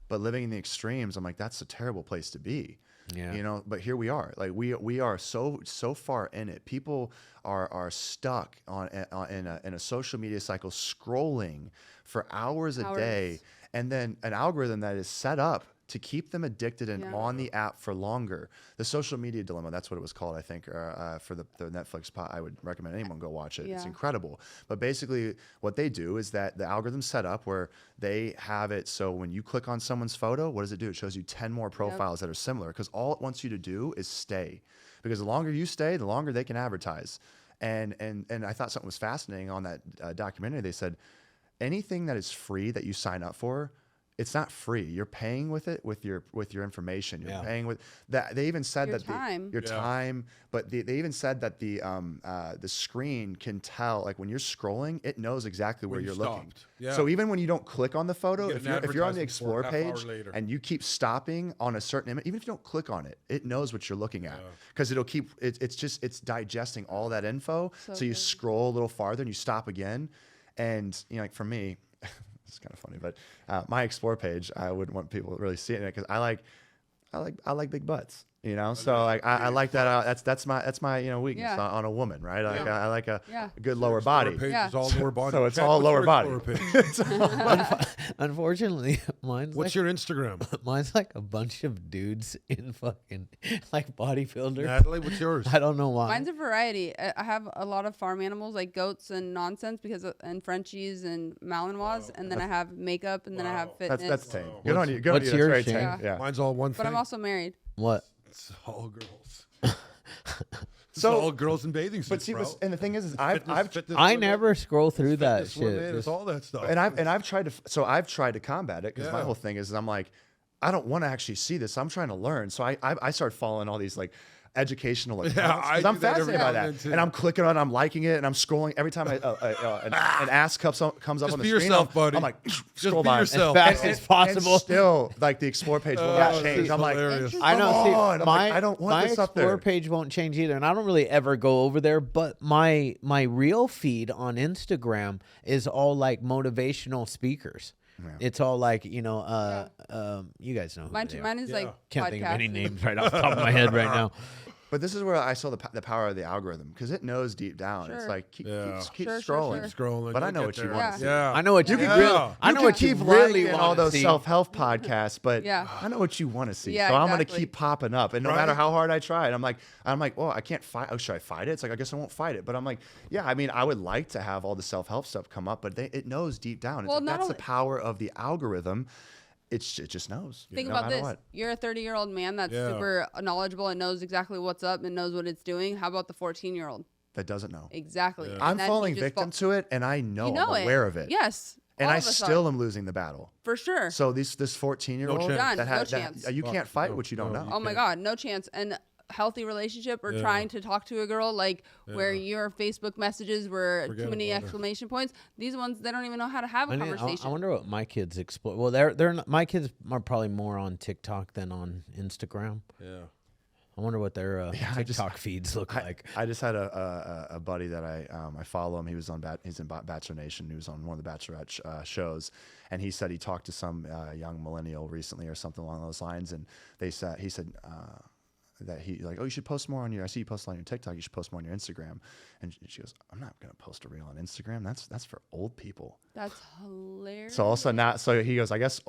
But living in the extremes, I'm like, that's a terrible place to be. Yeah. You know, but here we are. Like we are so far in it. People are stuck in a social media cycle, scrolling for hours a day, and then an algorithm that is set up to keep them addicted and on the app for longer. The social media dilemma, that's what it was called, I think, for the Netflix pot. I would recommend anyone go watch it. Yeah. It's incredible. But basically what they do is that the algorithm's set up where they have it so when you click on someone's photo, what does it do? It shows you 10 more profiles that are similar because all it wants you to do is stay. Because the longer you stay, the longer they can advertise. And I thought something was fascinating on that documentary. They said anything that is free that you sign up for, it's not free. You're paying with it with your information. You're paying with that. They even said your that time. Your time, but they even said that the screen can tell, like when you're scrolling, it knows exactly where you're looking. Yeah. So even when you don't click on the photo, if you're on the Explore page and you keep stopping on a certain image, even if you don't click on it, it knows what you're looking at because it'll keep it's digesting all that info. So you scroll a little farther and you stop again, and you know, like for me. It's kind of funny, but my Explore page, I wouldn't want people really seeing it because I like big butts, you know. So like I like that. That's my weakness on a woman, right? Like I like a good lower body. Page is all lower body. So it's all lower body. Unfortunately, mine's What's your Instagram? Mine's like a bunch of dudes in fucking like bodybuilders. Natalie, what's yours? I don't know why. Mine's a variety. I have a lot of farm animals like goats and nonsense and Frenchies and Malinois, and then I have makeup, and then I have fitness. That's tame. Good on you. Good what's on you. yours, That's Shane? very tame. Yeah. Mine's all one thing. But I'm also married. What? It's all girls. It's all girls in bathing suits, but see, bro. and the thing is I never scroll through that shit. It's all that stuff. And I've tried to combat it because my whole thing is I'm like, I don't want to actually see this. I'm trying to learn. So I started following all these like educational accounts because I'm fascinated by that. And I'm clicking on it, I'm liking it, and I'm scrolling every time an ass comes up on the screen. Yourself, buddy. I'm like, scroll by yourself. As fast as possible. And still, like the Explore page will not change. I'm like, I know. See, I don't want this up there. My Explore page won't change either, and I don't really ever go over there. But my real feed on Instagram is all like motivational speakers. Yeah. It's all like, you know, you guys know who mine is like can't think of any names right off the top of my head right now. But this is where I saw the power of the algorithm because it knows deep down. It's like keep scrolling. But I know what you want to see. Yeah. I know what you I know what you really want. All those self-help podcasts, but I know what you want to see. Yeah, so I'm going to keep popping up, and no matter how hard I try, and I'm like, well, I can't fight. Oh, should I fight it? It's like I guess I won't fight it. But I'm like, yeah, I mean, I would like to have all the self-help stuff come up, but it knows deep down. It's like, that's the power of the algorithm. It just knows. Think about this. You're a 30-year-old man that's super knowledgeable and knows exactly what's up and knows what it's doing. How about the 14-year-old? That doesn't know. Exactly. Yeah. I'm falling victim to it, and I know I'm aware of it. Yes. And I still am losing the battle. For sure. So this 14-year-old that you can't fight what you don't know. Oh my God, no chance. And healthy relationship or trying to talk to a girl like where your Facebook messages were too many exclamation points. These ones, they don't even know how to have a conversation. I wonder what my kids explore. Well, they're not, my kids are probably more on TikTok than on Instagram. Yeah. I wonder what their TikTok feeds look like. I just had a buddy that I follow him. He was he's in Bachelor Nation. He was on one of the Bachelorette shows, and he said he talked to some young millennial recently or something along those lines, and he said that he like, oh, you should post more on I see you post on your TikTok, you should post more on your Instagram. And she goes, I'm not going to post a reel on Instagram. That's for old people. That's hilarious. So also so he goes, I guess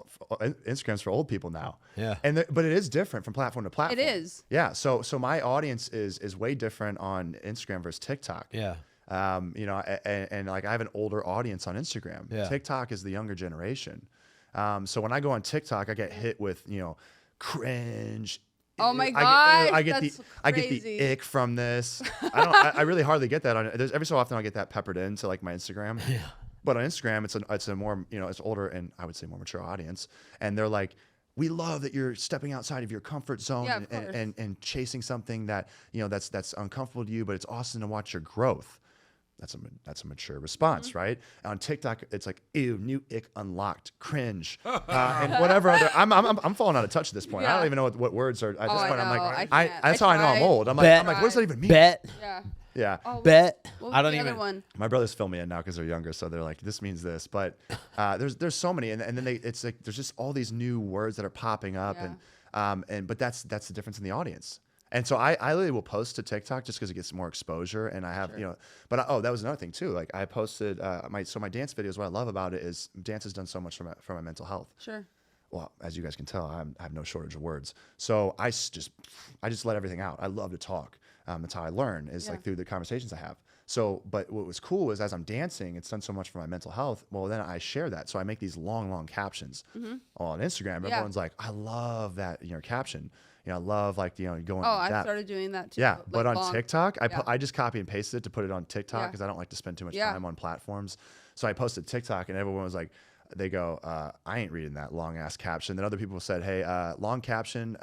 Instagram's for old people now. Yeah. But it is different from platform to platform. It is. Yeah. So my audience is way different on Instagram versus TikTok. Yeah. You know, and like I have an older audience on Instagram. Yeah. TikTok is the younger generation. So when I go on TikTok, I get hit with, you know, cringe. Oh my God! I get the ick from this. I really hardly get that on it. Every so often I get that peppered into like my Instagram. Yeah. But on Instagram, it's a more, you know, it's older and I would say more mature audience, and they're like, we love that you're stepping outside of your comfort zone and chasing something that, you know, that's uncomfortable to you, but it's awesome to watch your growth. that's a mature response, right? On TikTok, it's like, ew, new ick unlocked, cringe, and whatever other. I'm falling out of touch at this point. I don't even know what words are at this point. I'm like, that's how I know I'm old. I'm like, what does that even mean? Bet. Yeah. Yeah. Oh, Bet. I don't even. One? My brothers fill me in now because they're younger, so they're like, this means this. But there's so many, and then it's like there's just all these new words that are popping up, but that's the difference in the audience. And so I literally will post to TikTok just because it gets more exposure, and I have But that was another thing too. Like I posted my dance videos. What I love about it is dance has done so much for my mental health. Sure. Well, as you guys can tell, I have no shortage of words. So I just let everything out. I love to talk. That's how I learn is like through the conversations I have. So, but what was cool is as I'm dancing, it's done so much for my mental health. Well, then I share that. So I make these long captions on Instagram. Everyone's like, I love that, caption. I love like, going. Oh, I started doing that too. Yeah. Like but on TikTok, I just copy and pasted it to put it on TikTok because I don't like to spend too much time on platforms. So I posted TikTok and everyone was like, they go, I ain't reading that long ass caption. Then other people said, hey, long caption,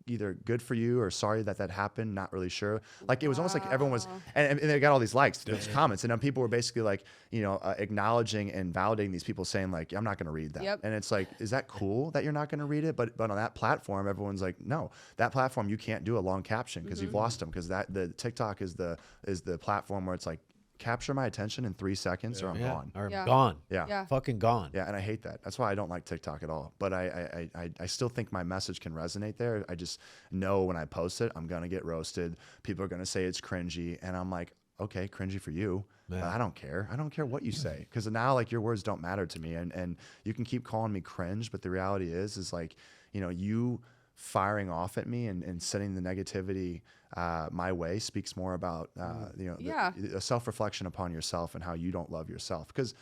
either good for you or sorry that happened. Not really sure. Like it was almost like everyone was, and they got all these likes, these comments, and then people were basically like, acknowledging and validating these people saying like, I'm not going to read that. Yep. And it's like, is that cool that you're not going to read it? But on that platform, everyone's like, no, that platform, you can't do a long caption because you've lost them. Because the TikTok is the platform where it's like, capture my attention in 3 seconds or I'm gone. Or gone. Yeah. Fucking gone. Yeah, and I hate that. That's why I don't like TikTok at all. But I still think my message can resonate there. I just know when I post it, I'm going to get roasted. People are going to say it's cringy. And I'm like, okay, cringy for you. But I don't care. I don't care what you say. Because now like your words don't matter to me. And you can keep calling me cringe. But the reality is like, you firing off at me and sending the negativity my way speaks more about a self-reflection upon yourself and how you don't love yourself. Because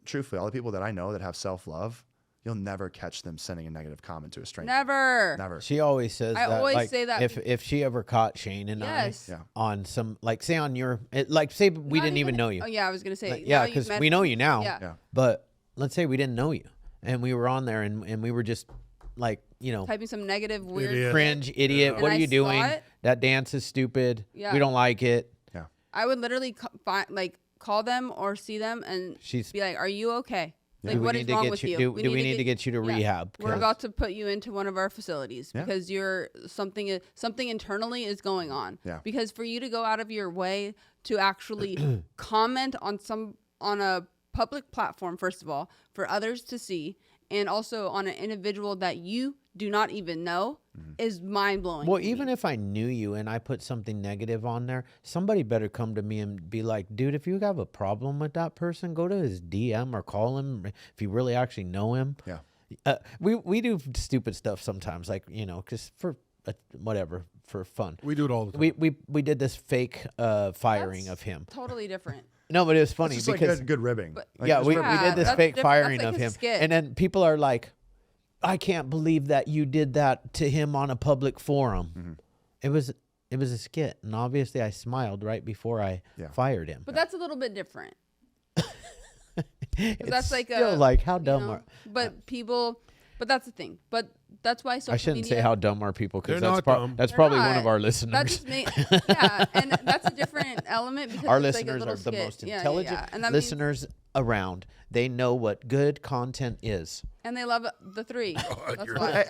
truthfully, all the people that I know that have self-love, you'll never catch them sending a negative comment to a stranger. Never. She always says I that. always say that. If she ever caught Shane and I on some, like say on your, like say we didn't even know you. Oh yeah, I was gonna say. Like, yeah, because we know you now. Yeah. But let's say we didn't know you and we were on there and we were just like, typing some negative weird cringe idiot. What are you doing? That dance is stupid. Yeah. We don't like it. Yeah. I would literally call them or see them and be like, "Are you okay? Like, what is wrong with you? Do we need to get you to rehab? We're about to put you into one of our facilities because you're something internally is going on. Yeah. Because for you to go out of your way to actually comment on a public platform, first of all, for others to see, and also on an individual that you do not even know is mind-blowing. Well, even if I knew you and I put something negative on there, somebody better come to me and be like, dude, if you have a problem with that person, go to his DM or call him if you really actually know him. Yeah. We do stupid stuff sometimes, like, because for whatever, for fun. We do it all the time. We did this fake firing of him. Totally different. No, but it was funny because like good ribbing. We did this fake firing of him, skit. And then people are like, "I can't believe that you did that to him on a public forum." It was a skit, and obviously I smiled right before I fired him. But that's a little bit different. That's like still like how dumb are. But that's the thing. But that's why social media. I shouldn't say how dumb are people because that's They're probably not. one of our listeners. That just and that's a different element because our it's listeners like a are the skit. most intelligent And that listeners around. They know what good content is, and they love the three.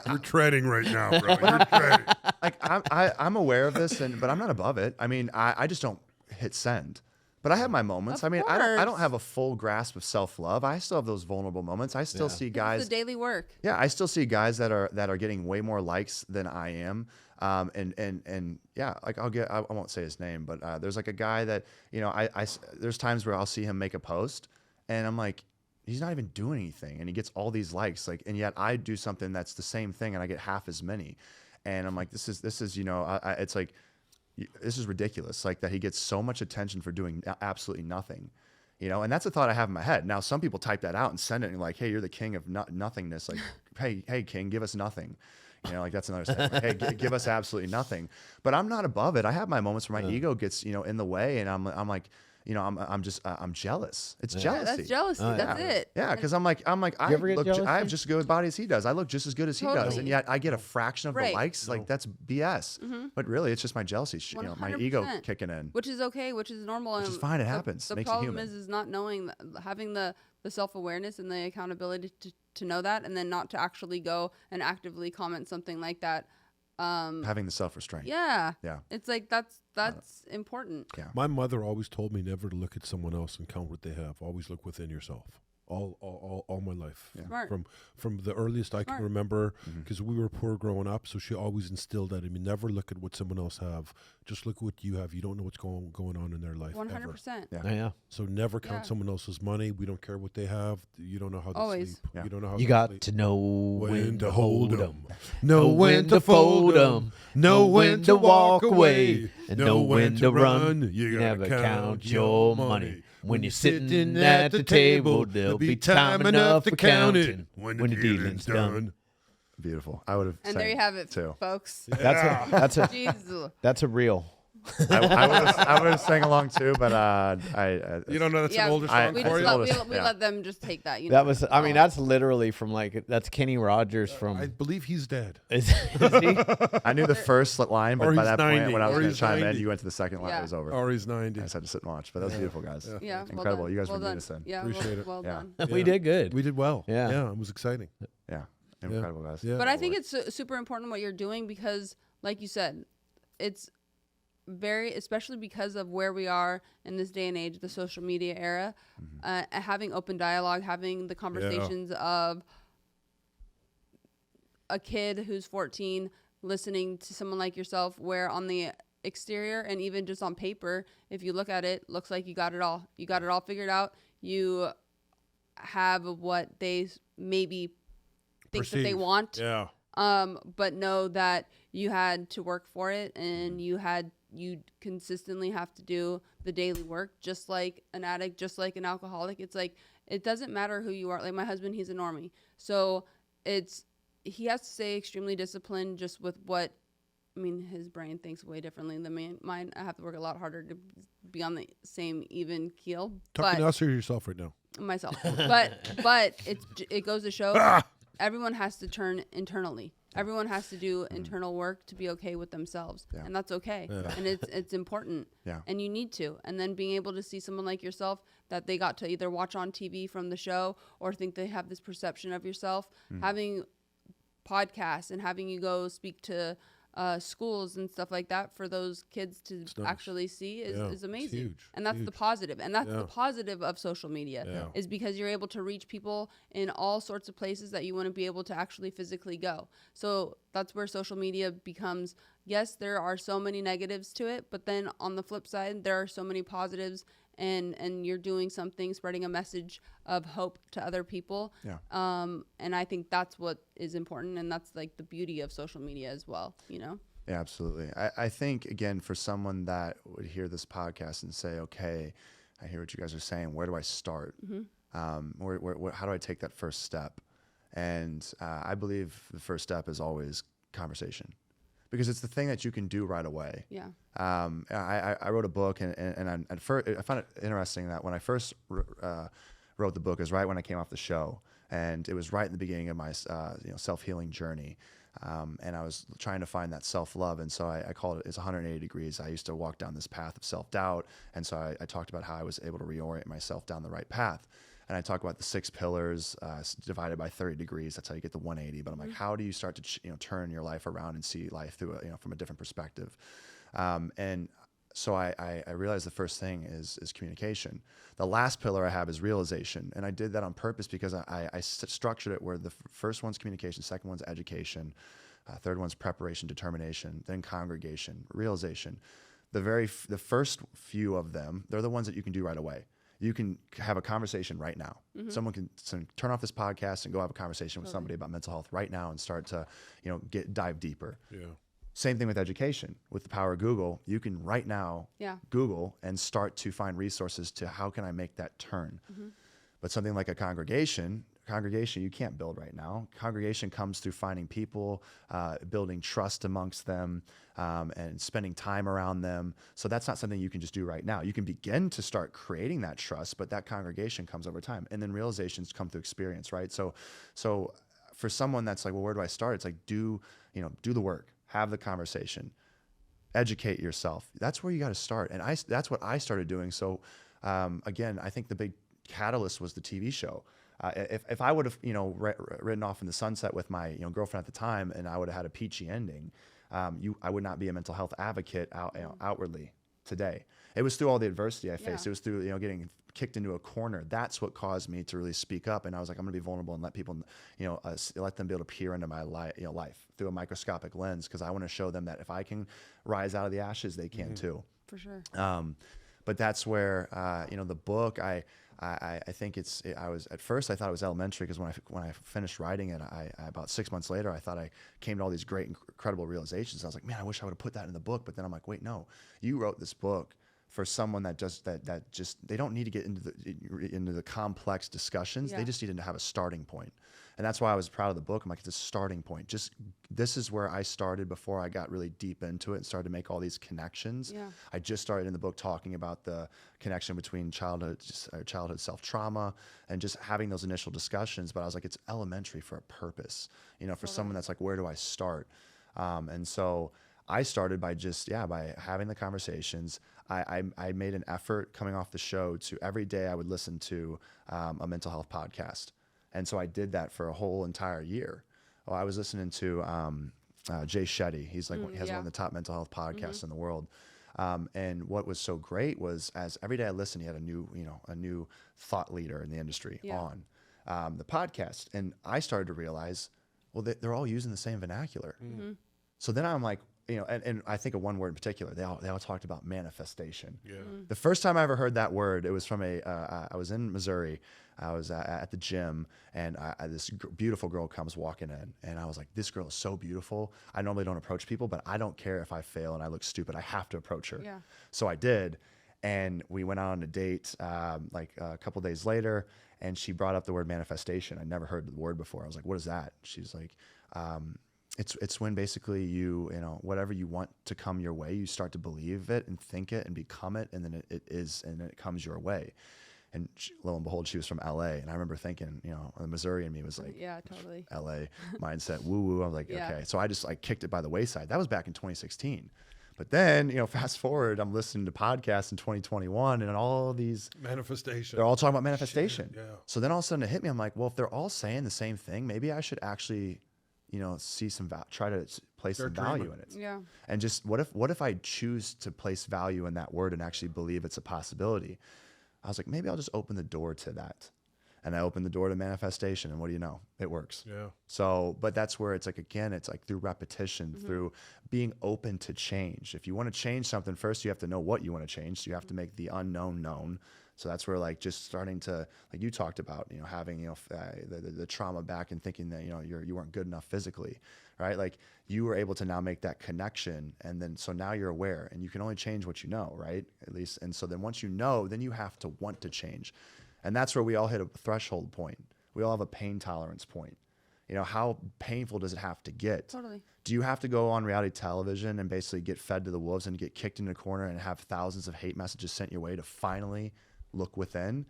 You're treading right now, bro. You're treading. Like I'm aware of this, but I'm not above it. I mean, I just don't hit send. But I have my moments. I mean, I don't have a full grasp of self-love. I still have those vulnerable moments. I still see guys. It's the daily work. Yeah, I still see guys that are getting way more likes than I am. And yeah, like I won't say his name, but there's like a guy that there's times where I'll see him make a post, and I'm like, he's not even doing anything, and he gets all these likes, and yet I do something that's the same thing, and I get half as many, and I'm like, this is it's like. This is ridiculous, like that he gets so much attention for doing absolutely nothing, and that's a thought I have in my head. Now, some people type that out and send it and like, hey, you're the king of nothingness. Like, hey, king, give us nothing. Like that's another step. Like, hey, give us absolutely nothing. But I'm not above it. I have my moments where my ego gets, in the way, and I'm like, I'm jealous. It's jealousy. That's jealousy. That's it. Yeah, because I'm like, I have just as good a body as he does. I look just as good as he does, and yet I get a fraction of the likes. Like that's BS. But really, it's just my jealousy, my ego kicking in, which is okay, which is normal, which is fine. It happens. The problem is not knowing, having the self-awareness and the accountability to know that, and then not to actually go and actively comment something like that. Having the self-restraint. Yeah. It's like that's important. Yeah. My mother always told me never to look at someone else and count what they have. Always look within yourself. All my life. Yeah. From the earliest I can remember, because we were poor growing up, so she always instilled that in me. Never look at what someone else have. Just look at what you have. You don't know what's going on in their life. 100%. Yeah. So never count someone else's money. We don't care what they have. You don't know how they sleep. Yeah. You don't know how you got to know when to hold them, know when to fold them, know when to walk away, and know when to run. You never count your money. When you're sitting at the table, there'll be time enough for counting when the dealing's done. Beautiful. I would have. And there you have it, too. folks. That's a reel. I would have sang along too, but you don't know that's an older song we for you. let them just take that. That was. I mean, that's literally from that's Kenny Rogers from. I believe he's dead. Is he? I knew the first line, but by that 90, point, when I was going to chime 90. in, you went to the second line. It was over. Or he's 90. I just had to sit and watch, but that was beautiful, guys. Yeah, incredible. Well You guys well were doing this in. Yeah, Appreciate it. Well done. We did good. We did well. Yeah. It was exciting. Yeah, incredible, guys. Yeah. But I think it's super important what you're doing because, like you said, it's especially because of where we are in this day and age, the social media era, having open dialogue, having the conversations of a kid who's 14 listening to someone like yourself, where on the exterior and even just on paper, if you look at it, looks like you got it all. You got it all figured out. You have what they maybe think that they want. Yeah. But know that you had to work for it, and you consistently have to do the daily work, just like an addict, just like an alcoholic. It's like, it doesn't matter who you are. Like my husband, he's a normie. So he has to stay extremely disciplined just with his brain thinks way differently than mine. I have to work a lot harder to be on the same even keel. Talking to us or yourself right now? Myself. but it goes to show everyone has to turn internally. Everyone has to do internal work to be okay with themselves, and that's okay. Yeah. And it's important, and you need to. And then being able to see someone like yourself that they got to either watch on TV from the show or think they have this perception of yourself, having podcasts and having you go speak to schools and stuff like that for those kids to actually see is amazing. Huge, and that's the positive. And that's the positive of social media is because you're able to reach people in all sorts of places that you wouldn't be able to actually physically go. So that's where social media becomes, yes, there are so many negatives to it, but then on the flip side, there are so many positives, and you're doing something, spreading a message of hope to other people. Yeah. And I think that's what is important, and that's like the beauty of social media as well, Yeah, absolutely. I think, again, for someone that would hear this podcast and say, okay, I hear what you guys are saying, where do I start? How do I take that first step? And I believe the first step is always conversation, because it's the thing that you can do right away. Yeah. I wrote a book, and I found it interesting that when I first wrote the book, it was right when I came off the show, and it was right in the beginning of my self-healing journey. And I was trying to find that self-love, and so I called it, it's 180 degrees. I used to walk down this path of self-doubt, and so I talked about how I was able to reorient myself down the right path. And I talk about the 6 pillars divided by 30 degrees. That's how you get the 180. But I'm like, how do you start to turn your life around and see life through from a different perspective? And so I realized the first thing is communication. The last pillar I have is realization, and I did that on purpose because I structured it where the first one's communication, second one's education, third one's preparation, determination, then congregation, realization. The first few of them, they're the ones that you can do right away. You can have a conversation right now. Someone can turn off this podcast and go have a conversation with somebody about mental health right now and start to, dive deeper. Yeah. Same thing with education. With the power of Google, you can right now Google and start to find resources to how can I make that turn. But something like a congregation congregation you can't build right now. Congregation comes through finding people, building trust amongst them, and spending time around them. So that's not something you can just do right now. You can begin to start creating that trust, but that congregation comes over time, and then realizations come through experience, right? So for someone that's like, well, where do I start? It's like, do the work, have the conversation, educate yourself. That's where you got to start. And that's what I started doing. So again, I think the big catalyst was the TV show. If I would have, ridden off in the sunset with my, girlfriend at the time, and I would have had a peachy ending, I would not be a mental health advocate outwardly today. It was through all the adversity I faced. It was through, getting kicked into a corner. That's what caused me to really speak up. And I was like, I'm going to be vulnerable and let people, let them be able to peer into my life through a microscopic lens, because I want to show them that if I can rise out of the ashes, they can too. For sure. But that's where, the book, I think I was, at first I thought it was elementary, because when I finished writing it, I about 6 months later, I thought I came to all these great, incredible realizations. I was like, man, I wish I would have put that in the book. But then I'm like, wait, no, you wrote this book for someone that just they don't need to get into the complex discussions. They just need to have a starting point. And that's why I was proud of the book. I'm like, it's a starting point. This is where I started before I got really deep into it and started to make all these connections. Yeah. I just started in the book talking about the connection between childhood self-trauma and just having those initial discussions. But I was like, it's elementary for a purpose, for someone that's like, where do I start? And so I started by by having the conversations. I made an effort coming off the show to every day I would listen to a mental health podcast. And so I did that for a whole entire year. Well, I was listening to Jay Shetty. He's like, he has one of the top mental health podcasts in the world. And what was so great was, as every day I listened, he had a new thought leader in the industry on the podcast. And I started to realize, well, they're all using the same vernacular. So then I'm like, and I think of one word in particular. They all talked about manifestation. Yeah. The first time I ever heard that word, it was from I was in Missouri. I was at the gym, and this beautiful girl comes walking in, and I was like, this girl is so beautiful. I normally don't approach people, but I don't care if I fail and I look stupid. I have to approach her. Yeah. So I did, and we went out on a date like a couple days later, and she brought up the word manifestation. I never heard the word before. I was like, what is that? She's like, it's when basically you whatever you want to come your way, you start to believe it and think it and become it, and then it comes your way. And lo and behold, she was from LA, and I remember thinking, the Missouri in me was like, yeah, totally LA mindset, woo woo. I was like, okay, so I just kicked it by the wayside. That was back in 2016. But then, fast forward, I'm listening to podcasts in 2021, and all these manifestation, they're all talking about manifestation. Yeah. So then all of a sudden it hit me. I'm like, well, if they're all saying the same thing, maybe I should actually see try to place some value in it. Yeah. And just what if I choose to place value in that word and actually believe it's a possibility? I was like, maybe I'll just open the door to that. And I opened the door to manifestation, and what do you know? It works. Yeah. So, but that's where it's like, again, it's like through repetition, through being open to change. If you want to change something, first you have to know what you want to change. So you have to make the unknown known. So that's where just starting to, like you talked about, having, the trauma back and thinking that, you weren't good enough physically, right? Like you were able to now make that connection. And then, so now you're aware, and you can only change what you know, right? At least. And so then once you know, then you have to want to change. And that's where we all hit a threshold point. We all have a pain tolerance point. How painful does it have to get? Totally. Do you have to go on reality television and basically get fed to the wolves and get kicked in a corner and have thousands of hate messages sent your way to finally look within?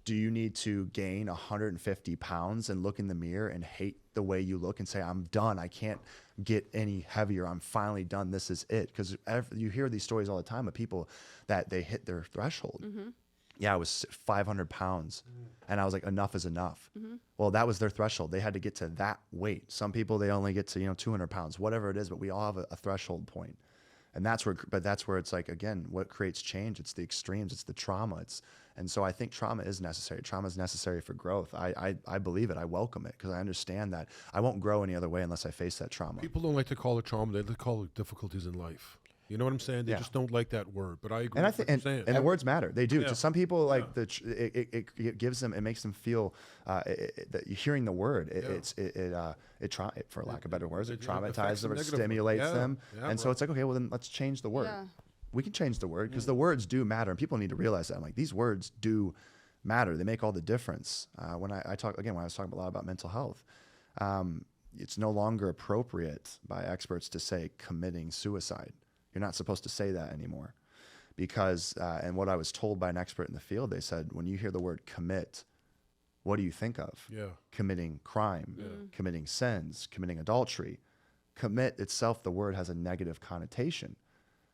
Do you need to gain 150 pounds and look in the mirror and hate the way you look and say, I'm done. I can't get any heavier. I'm finally done. This is it. Because you hear these stories all the time of people that they hit their threshold. Yeah, I was 500 pounds. And I was like, enough is enough. Well, that was their threshold. They had to get to that weight. Some people, they only get to, 200 pounds, whatever it is, but we all have a threshold point. And that's where it's like, again, what creates change? It's the extremes, it's the trauma. And so I think trauma is necessary. Trauma is necessary for growth. I believe it. I welcome it, because I understand that I won't grow any other way unless I face that trauma. People don't like to call it trauma. They like to call it difficulties in life. You know what I'm saying? They just don't like that word. But I agree. And I think, and the words matter. They do. To some people, it gives them, it makes them feel that hearing the word, for lack of better words, it traumatizes them, it stimulates them, and so it's like, okay, well then let's change the word. Yeah. We can change the word, because the words do matter, and people need to realize that. I'm like, these words do matter. They make all the difference. When I talk, again, when I was talking a lot about mental health, it's no longer appropriate by experts to say committing suicide. You're not supposed to say that anymore because, and what I was told by an expert in the field, they said, when you hear the word commit, what do you think of? Committing crime, committing sins, committing adultery. Commit itself, the word has a negative connotation.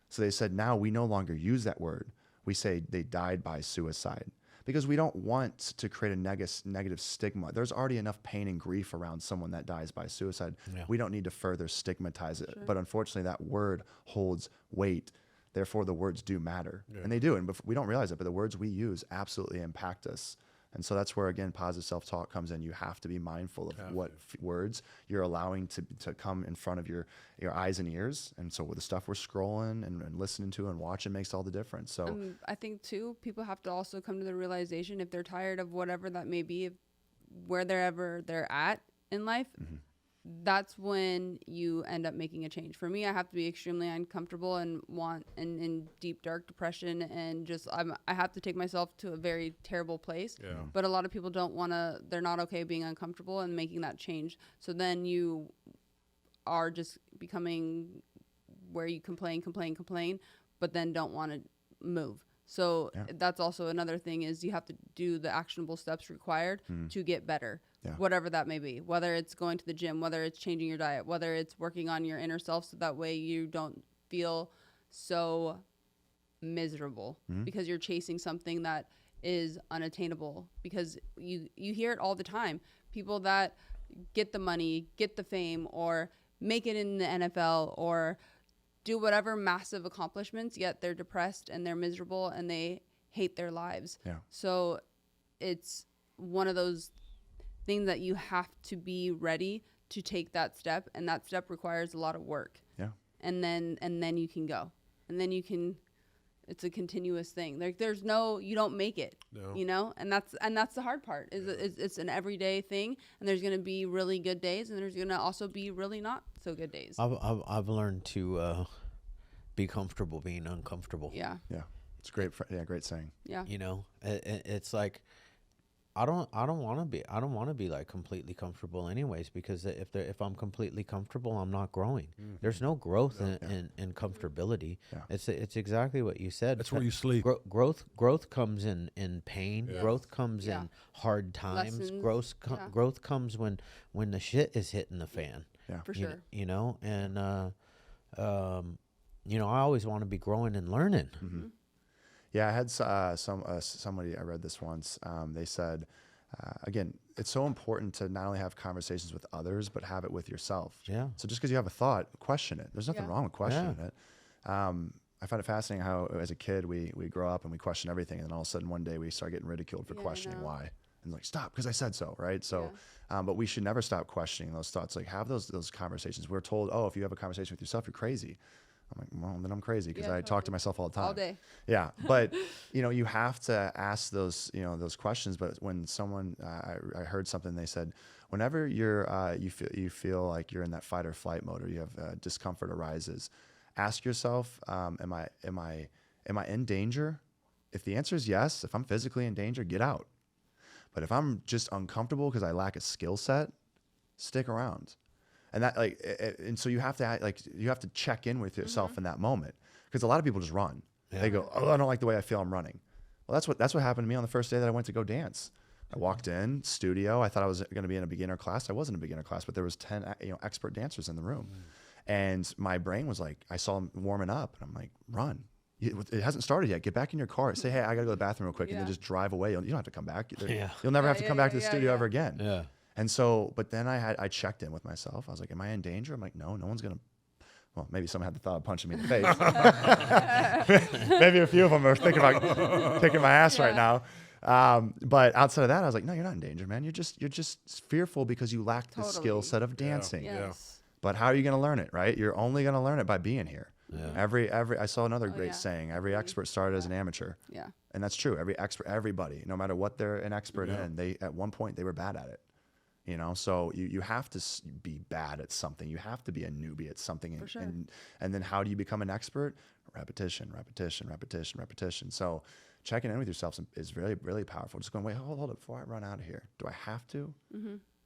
So they said, now we no longer use that word. We say they died by suicide because we don't want to create a negative stigma. There's already enough pain and grief around someone that dies by suicide. We don't need to further stigmatize it. But unfortunately, that word holds weight. Therefore, the words do matter. And they do. And we don't realize it, but the words we use absolutely impact us. And so that's where, again, positive self-talk comes in. You have to be mindful of what words you're allowing to come in front of your eyes and ears. And so with the stuff we're scrolling and listening to and watching makes all the difference. So I think, too, people have to also come to the realization if they're tired of whatever that may be, wherever they're at in life, that's when you end up making a change. For me, I have to be extremely uncomfortable and in deep, dark depression. And just I have to take myself to a very terrible place. But a lot of people they're not okay being uncomfortable and making that change. So then you are just becoming where you complain, but then don't want to move. So that's also another thing is you have to do the actionable steps required to get better. Whatever that may be, whether it's going to the gym, whether it's changing your diet, whether it's working on your inner self so that way you don't feel so miserable because you're chasing something that is unattainable. Because you hear it all the time. People that get the money, get the fame, or make it in the NFL, or do whatever massive accomplishments, yet they're depressed and they're miserable and they hate their lives. So it's one of those things that you have to be ready to take that step, and that step requires a lot of work. And then you can go, and then you can. It's a continuous thing. There's no, you don't make it. You know, and that's the hard part. It's an everyday thing, and there's gonna be really good days, and there's gonna also be really not so good days. I've learned to be comfortable being uncomfortable. It's great. Great saying. You know, it's like. I don't want to be like completely comfortable anyways, because if I'm completely comfortable, I'm not growing. There's no growth in comfortability. It's exactly what you said. That's where you sleep. Growth comes in pain. Growth comes in hard times. Lessons. Growth comes when the shit is hitting the fan. For sure. You know, and you know, I always want to be growing and learning. Yeah, I had somebody, I read this once, they said, again, it's so important to not only have conversations with others, but have it with yourself. So just because you have a thought, question it. There's nothing wrong with questioning it. I find it fascinating how as a kid, we grow up and we question everything. And then all of a sudden one day we start getting ridiculed for questioning why. And like, stop, because I said so, right? So, but we should never stop questioning those thoughts. Like have those conversations. We're told, oh, if you have a conversation with yourself, you're crazy. I'm like, well, then I'm crazy because I talk to myself all the time. All day. Yeah. But, you know, you have to ask those, you know, those questions. But when someone, I heard something, they said, whenever you feel like you're in that fight or flight mode, or you have discomfort arises, ask yourself, am I in danger? If the answer is yes, if I'm physically in danger, get out. But if I'm just uncomfortable because I lack a skill set, stick around. And that and so you have to check in with yourself in that moment, because a lot of people just run. They go, oh, I don't like the way I feel, I'm running. Well, that's what happened to me on the first day that I went to go dance. I walked in studio. I thought I was going to be in a beginner class. I wasn't a beginner class, but there was 10 expert dancers in the room, and my brain was like, I saw them warming up, and I'm like, run. It hasn't started yet. Get back in your car. Say, hey, I got to go to the bathroom real quick, and then just drive away. You don't have to come back. You'll never have to come back to the studio ever again. And so, but then I checked in with myself. I was like, am I in danger? I'm like, no one's going to, well, maybe someone had the thought of punching me in the face. Maybe a few of them are thinking about kicking my ass right now. But outside of that, I was like, no, you're not in danger, man. You're just fearful because you lack the skill set of dancing. But how are you going to learn it, right? You're only going to learn it by being here. I saw another great saying, every expert started as an amateur. And that's true. Everybody, no matter what they're an expert in, they, at one point they were bad at it. You know, so you have to be bad at something. You have to be a newbie at something. For sure. And then how do you become an expert? Repetition. So checking in with yourself is really, really powerful. Just going, wait, hold up, before I run out of here, do I have to?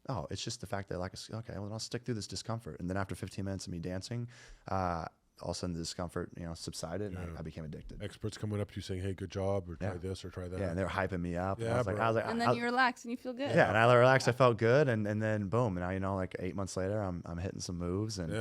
Oh, it's just the fact that okay, well, then I'll stick through this discomfort. And then after 15 minutes of me dancing, all of a sudden the discomfort, subsided, and I became addicted. Experts coming up to you saying, "Hey, good job," or "Try this," or "Try that." Yeah, and they were hyping me up. Yeah, and I was like, and then you relax and you feel good. Yeah, and I relaxed. I felt good, and then boom, and now like 8 months later, I'm hitting some moves, and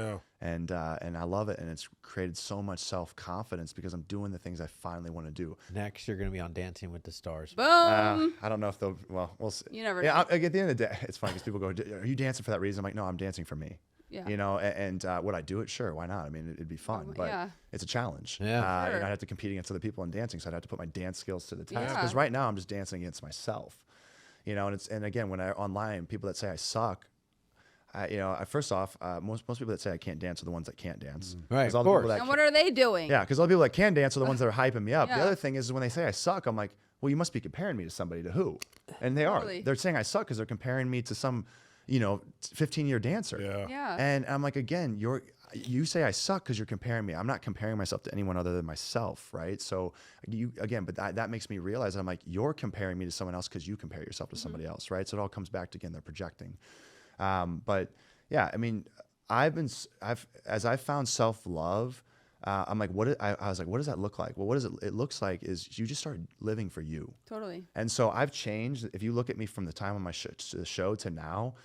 I love it, and it's created so much self confidence because I'm doing the things I finally want to do. Next, you're gonna be on Dancing with the Stars. Boom. I don't know if they'll. Well, we'll see. You never. Yeah, at the end of the day, it's funny because people go, "Are you dancing for that reason?" I'm like, "No, I'm dancing for me." Yeah. And would I do it? Sure, why not? I mean, it'd be fun, but it's a challenge. Yeah. I'd have to compete against other people in dancing, so I'd have to put my dance skills to the test. Because right now I'm just dancing against myself, and again, when online, people that say I suck, first off, most people that say I can't dance are the ones that can't dance. Right, of course. And what are they doing? Yeah, because all the people that can dance are the ones that are hyping me up. The other thing is when they say I suck, I'm like, well, you must be comparing me to somebody. To who? And they are. They're saying I suck because they're comparing me to some 15-year dancer. Yeah. And I'm like, again, you say I suck because you're comparing me. I'm not comparing myself to anyone other than myself, right? So but that makes me realize that I'm like, you're comparing me to someone else because you compare yourself to somebody else, right? So it all comes back to, again, they're projecting. But yeah, I mean, as I've found self-love, I'm like, I was like, what does that look like? Well, what does it looks like is you just start living for you. Totally. And so I've changed. If you look at me from the time on my show to now,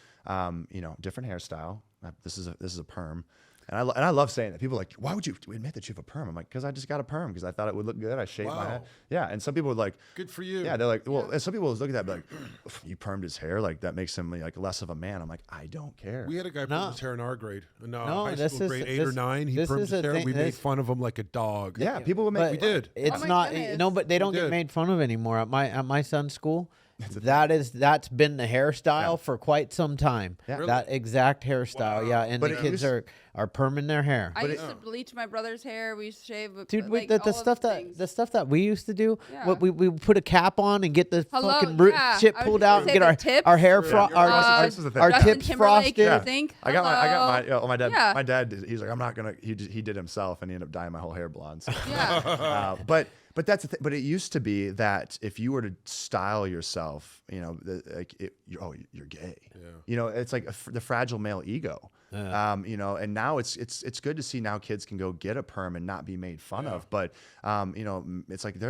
different hairstyle. This is a perm. And I love saying that. People are like, why would you admit that you have a perm? I'm like, because I just got a perm because I thought it would look good. I shaved my head. Yeah. And some people would like, good for you. Yeah. They're like, well, and some people would look at that and be like, you permed his hair. Like that makes him like less of a man. I'm like, I don't care. We had a guy perm his hair in our grade. No, high school grade 8 or 9. He permed his hair. We made fun of him like a dog. Yeah. People would make. We did. It's but they don't get made fun of anymore at my son's school. That's been the hairstyle for quite some time. Yeah. Really? That exact hairstyle, and the kids are perming their hair. I used to bleach my brother's hair. We used to shave. Dude, the stuff that we used to do. Yeah. We put a cap on and get the fucking shit pulled out and get our hair our tips frosted. Yeah. Think? I got my dad. Yeah. My dad. He's like, I'm not gonna. He did himself, and he ended up dyeing my whole hair blonde. So. Yeah. But that's the thing. But it used to be that if you were to style yourself, you're gay. Yeah. It's like the fragile male ego. Yeah. And now it's good to see now kids can go get a perm and not be made fun of. But it's like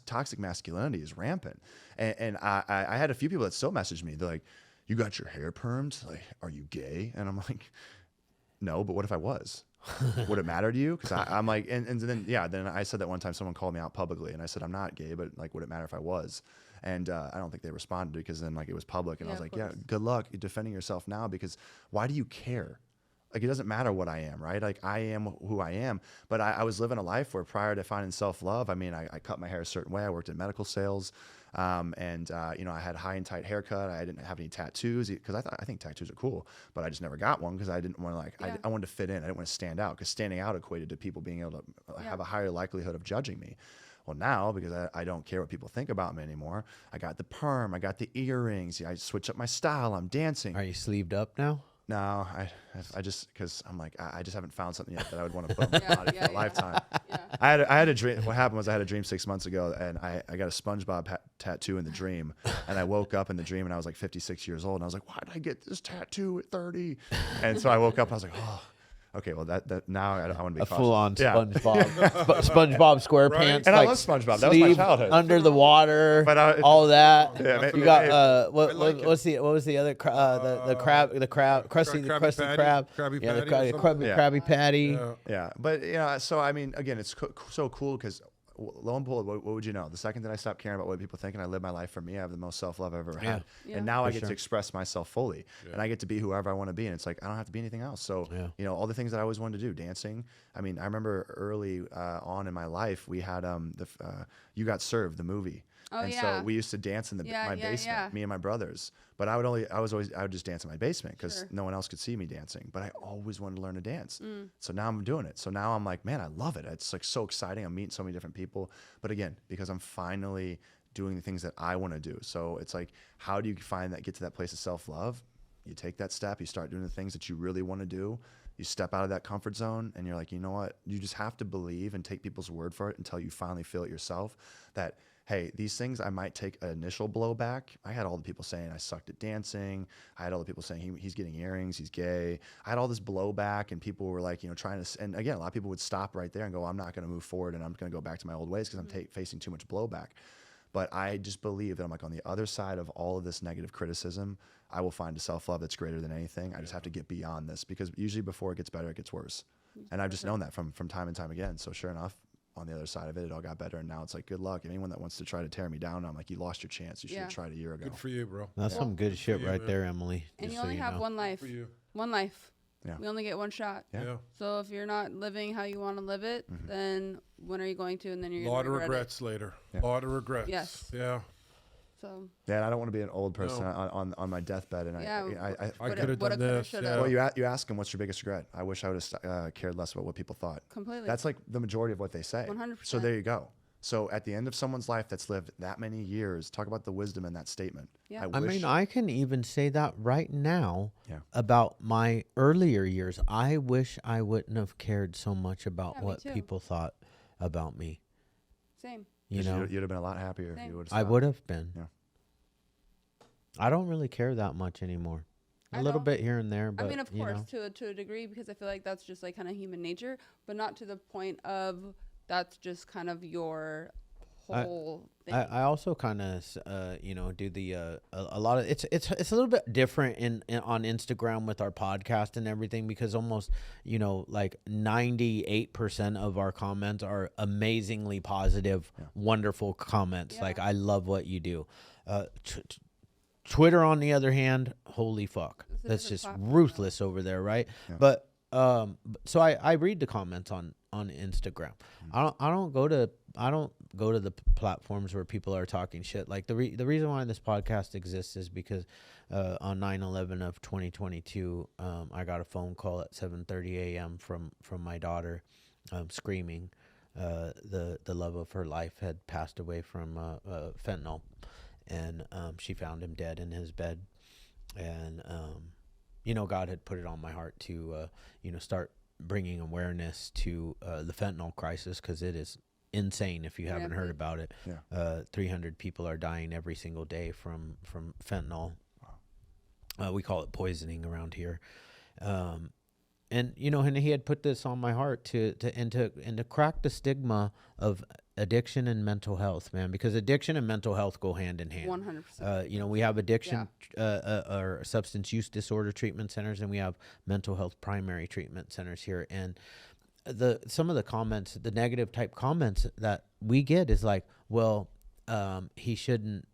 toxic masculinity is rampant. And I had a few people that still messaged me. They're like, "You got your hair permed? Like, are you gay?" And I'm like, "No, but what if I was?" Would it matter to you? Because I'm like, and then I said that one time someone called me out publicly, and I said I'm not gay, but like, would it matter if I was? And I don't think they responded because then like it was public, and I was like, yeah, good luck defending yourself now, because why do you care? Like, it doesn't matter what I am, right? Like, I am who I am. But I was living a life where prior to finding self-love, I mean, I cut my hair a certain way. I worked in medical sales. I had high and tight haircut. I didn't have any tattoos because I think tattoos are cool, but I just never got one because I didn't want to I wanted to fit in. I didn't want to stand out, because standing out equated to people being able to have a higher likelihood of judging me. Well, now, because I don't care what people think about me anymore, I got the perm, I got the earrings, I switch up my style, I'm dancing. Are you sleeved up now? No, I just, because I'm like, I just haven't found something yet that I would want to put on my body for a lifetime. Yeah. I had a dream. What happened was I had a dream 6 months ago, and I got a SpongeBob tattoo in the dream, and I woke up in the dream, and I was like 56 years old, and I was like, why did I get this tattoo at 30? And so I woke up, and I was like, oh. Okay, well that now I want to be a full-on SpongeBob, SpongeBob SquarePants. And I love SpongeBob. That was my childhood. Under the water, all that. Yeah, you got what was the other the crab, crusty crab, Krabby Patty. Yeah, but so I mean, again, it's so cool because. Lo and behold, what would you know? The second that I stopped caring about what people think and I live my life for me, I have the most self-love I've ever had. Yeah. And now I get to express myself fully, and I get to be whoever I want to be. And it's like, I don't have to be anything else. So, all the things that I always wanted to do, dancing. I mean, I remember early on in my life, we had You Got Served, the movie. Oh, and so we used to dance in my basement, me and my brothers. But I would just dance in my basement because no one else could see me dancing. But I always wanted to learn to dance. So now I'm doing it. So now I'm like, man, I love it. It's like so exciting. I'm meeting so many different people. But again, because I'm finally doing the things that I want to do. So it's like, how do you get to that place of self-love? You take that step, you start doing the things that you really want to do. You step out of that comfort zone and you're like, you know what? You just have to believe and take people's word for it until you finally feel it yourself that, hey, these things, I might take an initial blowback. I had all the people saying I sucked at dancing. I had all the people saying he's getting earrings, he's gay. I had all this blowback, and people were like, trying to, and again, a lot of people would stop right there and go, I'm not going to move forward and I'm going to go back to my old ways because I'm facing too much blowback. But I just believe that I'm like on the other side of all of this negative criticism, I will find a self-love that's greater than anything. I just have to get beyond this because usually before it gets better, it gets worse. And I've just known that from time and time again. So sure enough, on the other side of it, it all got better. And now it's like, good luck. Anyone that wants to try to tear me down, I'm like, you lost your chance. You should have tried a year ago. Good for you, bro. That's some good shit right there, Emily. And you only have one life. One life. Yeah. We only get one shot. Yeah. So if you're not living how you want to live it, then when are you going to? And then you're going to regret regrets later. A lot of regrets. Yes. Yeah. So. Yeah, I don't want to be an old person on my deathbed. And I could have done this. Yeah. Well, you ask them, what's your biggest regret? I wish I would have cared less about what people thought. Completely. That's like the majority of what they say. 100%. So there you go. So at the end of someone's life that's lived that many years, talk about the wisdom in that statement. Yeah. I mean, I can even say that right now about my earlier years. I wish I wouldn't have cared so much about what people thought about me. Same. You'd have been a lot happier if you would have. I would have been. Yeah. I don't really care that much anymore. A little bit here and there, but I mean, of course, to a degree, because I feel like that's just like kind of human nature, but not to the point of that's just kind of your whole thing. I also kind of do the a lot of it's a little bit different in on Instagram with our podcast and everything, because almost like 98% of our comments are amazingly positive, wonderful comments. Like, I love what you do. Twitter, on the other hand, holy fuck, that's just ruthless over there, right? Yeah. But so I read the comments on Instagram. I don't go to the platforms where people are talking shit. Like the reason why this podcast exists is because on 9/11 of 2022, I got a phone call at 7:30 a.m. from my daughter, screaming. The love of her life had passed away from fentanyl. And she found him dead in his bed. And, God had put it on my heart to, start bringing awareness to the fentanyl crisis, because it is insane if you haven't heard about it. Yeah. 300 people are dying every single day from fentanyl. Wow. We call it poisoning around here. And he had put this on my heart to crack the stigma of addiction and mental health, man, because addiction and mental health go hand in hand. 100%. We have addiction or substance use disorder treatment centers, and we have mental health primary treatment centers here. And some of the comments, the negative type comments that we get is like, well, he shouldn't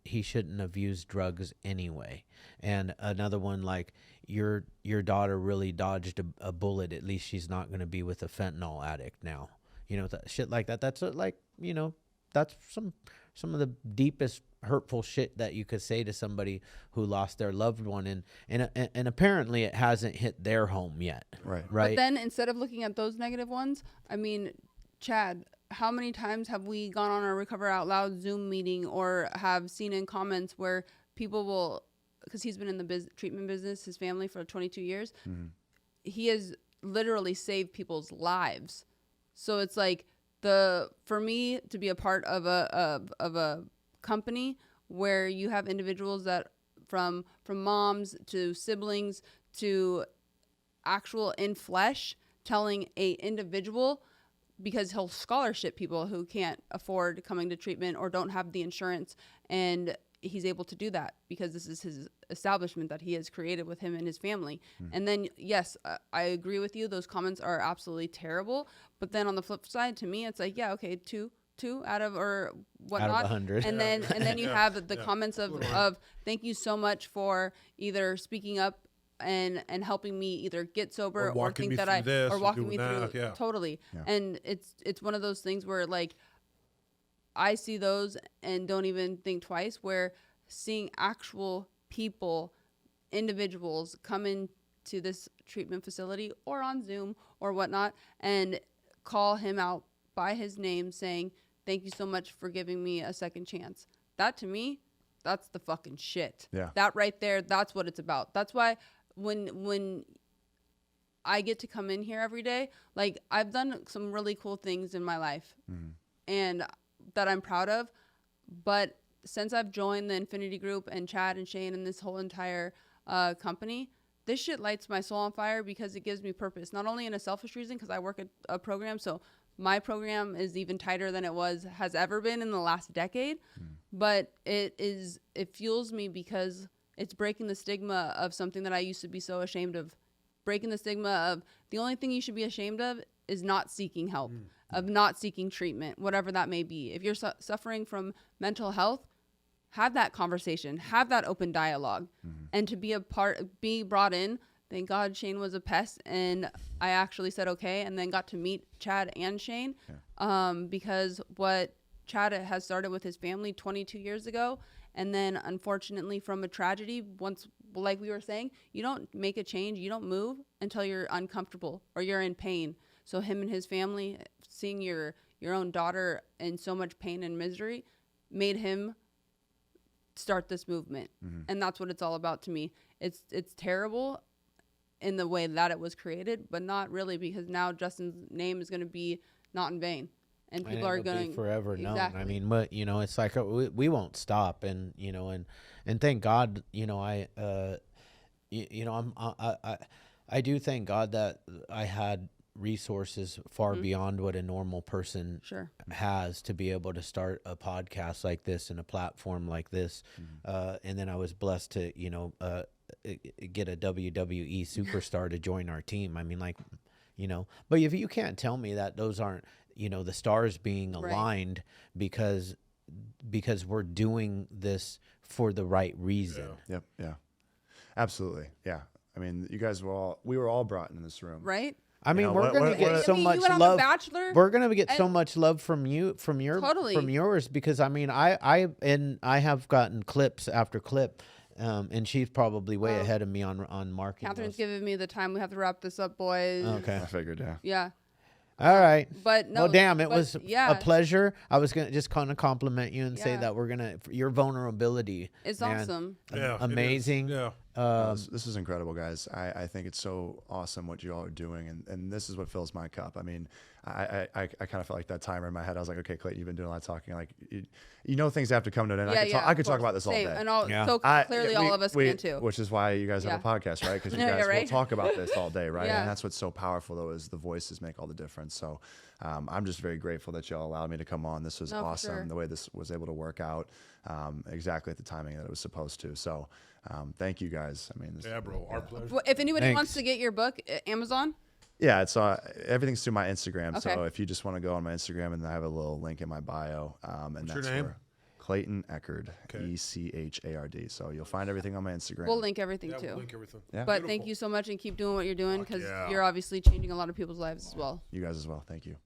have used drugs anyway. And another one like, your daughter really dodged a bullet. At least she's not going to be with a fentanyl addict now. Shit like that. That's that's some of the deepest hurtful shit that you could say to somebody who lost their loved one, and apparently it hasn't hit their home yet. Right. But then instead of looking at those negative ones, I mean, Chad, how many times have we gone on a Recover Out Loud Zoom meeting or have seen in comments where people will, because he's been in the treatment business, his family, for 22 years, he has literally saved people's lives. So it's like, for me to be a part of a company where you have individuals that from moms to siblings to actual in flesh telling a individual, because he'll scholarship people who can't afford coming to treatment or don't have the insurance, and he's able to do that because this is his establishment that he has created with him and his family. And then, yes, I agree with you. Those comments are absolutely terrible. But then on the flip side, to me, it's like, yeah, okay, two out of or whatnot. Out of 100. And then you have the comments of thank you so much for either speaking up and helping me either get sober or think that or walking me through. Yeah. Totally. Yeah. And it's one of those things where like I see those and don't even think twice, where seeing actual people, individuals come into this treatment facility or on Zoom or whatnot and call him out by his name saying, thank you so much for giving me a second chance. That to me, that's the fucking shit. Yeah. That right there, that's what it's about. That's why when I get to come in here every day. Like, I've done some really cool things in my life and that I'm proud of. But since I've joined the Infinity Group and Chad and Shane and this whole entire company, this shit lights my soul on fire because it gives me purpose. Not only in a selfish reason, because I work at a program, so my program is even tighter than it has ever been in the last decade. But it fuels me because it's breaking the stigma of something that I used to be so ashamed of. Breaking the stigma of the only thing you should be ashamed of is not seeking help, of not seeking treatment, whatever that may be. If you're suffering from mental health, have that conversation, have that open dialogue, and to be brought in. Thank God Shane was a pest, and I actually said okay, and then got to meet Chad and Shane, because what Chad has started with his family 22 years ago, and then unfortunately from a tragedy, once, like we were saying, you don't make a change, you don't move until you're uncomfortable or you're in pain. So him and his family, seeing your own daughter in so much pain and misery, made him start this movement. And that's what it's all about to me. It's terrible in the way that it was created, but not really, because now Justin's name is going to be not in vain, and people are going forever known. I mean, but you know, it's like we won't stop, and you know, and thank God, you know, I do thank God that I had resources far beyond what a normal person has to be able to start a podcast like this and a platform like this, and then I was blessed to, you know, get a WWE superstar to join our team. I mean, like, you know, but if you can't tell me that those aren't, you know, the stars being aligned because we're doing this for the right reason. Yep. Yeah. Absolutely. Yeah. I mean, you guys we were all brought in this room. Right. I mean, we're going to get so much love. We're going to get so much love from yours, because I mean, I have gotten clips after clip. And she's probably way ahead of me on marketing. Catherine's giving me the time. We have to wrap this up, boys. Okay. I figured, yeah. All right. But no. Well, damn, it was a pleasure. I was going to just kind of compliment you and say that your vulnerability. It's awesome. Yeah. Amazing. Yeah. This is incredible, guys. I think it's so awesome what you all are doing, and this is what fills my cup. I mean, I kind of felt like that timer in my head. I was like, okay, Clayton, you've been doing a lot of talking. Like, you know, things have to come to an end. I could talk about this all day. And so clearly all of us can too. Which is why you guys have a podcast, right? Because you guys will talk about this all day, right? And that's what's so powerful, though, is the voices make all the difference. So I'm just very grateful that y'all allowed me to come on. This was awesome, the way this was able to work out exactly at the timing that it was supposed to. So thank you guys. I mean, bro, our pleasure. Well, if anybody wants to get your book, Amazon? Yeah, it's everything's through my Instagram. Okay. So if you just want to go on my Instagram, and I have a little link in my bio. And what's that's your name? Clayton Echard, Echard. So you'll find everything on my Instagram. We'll link everything too. We'll link everything. Yeah. But thank you so much, and keep doing what you're doing, because you're obviously changing a lot of people's lives as well. You guys as well. Thank you.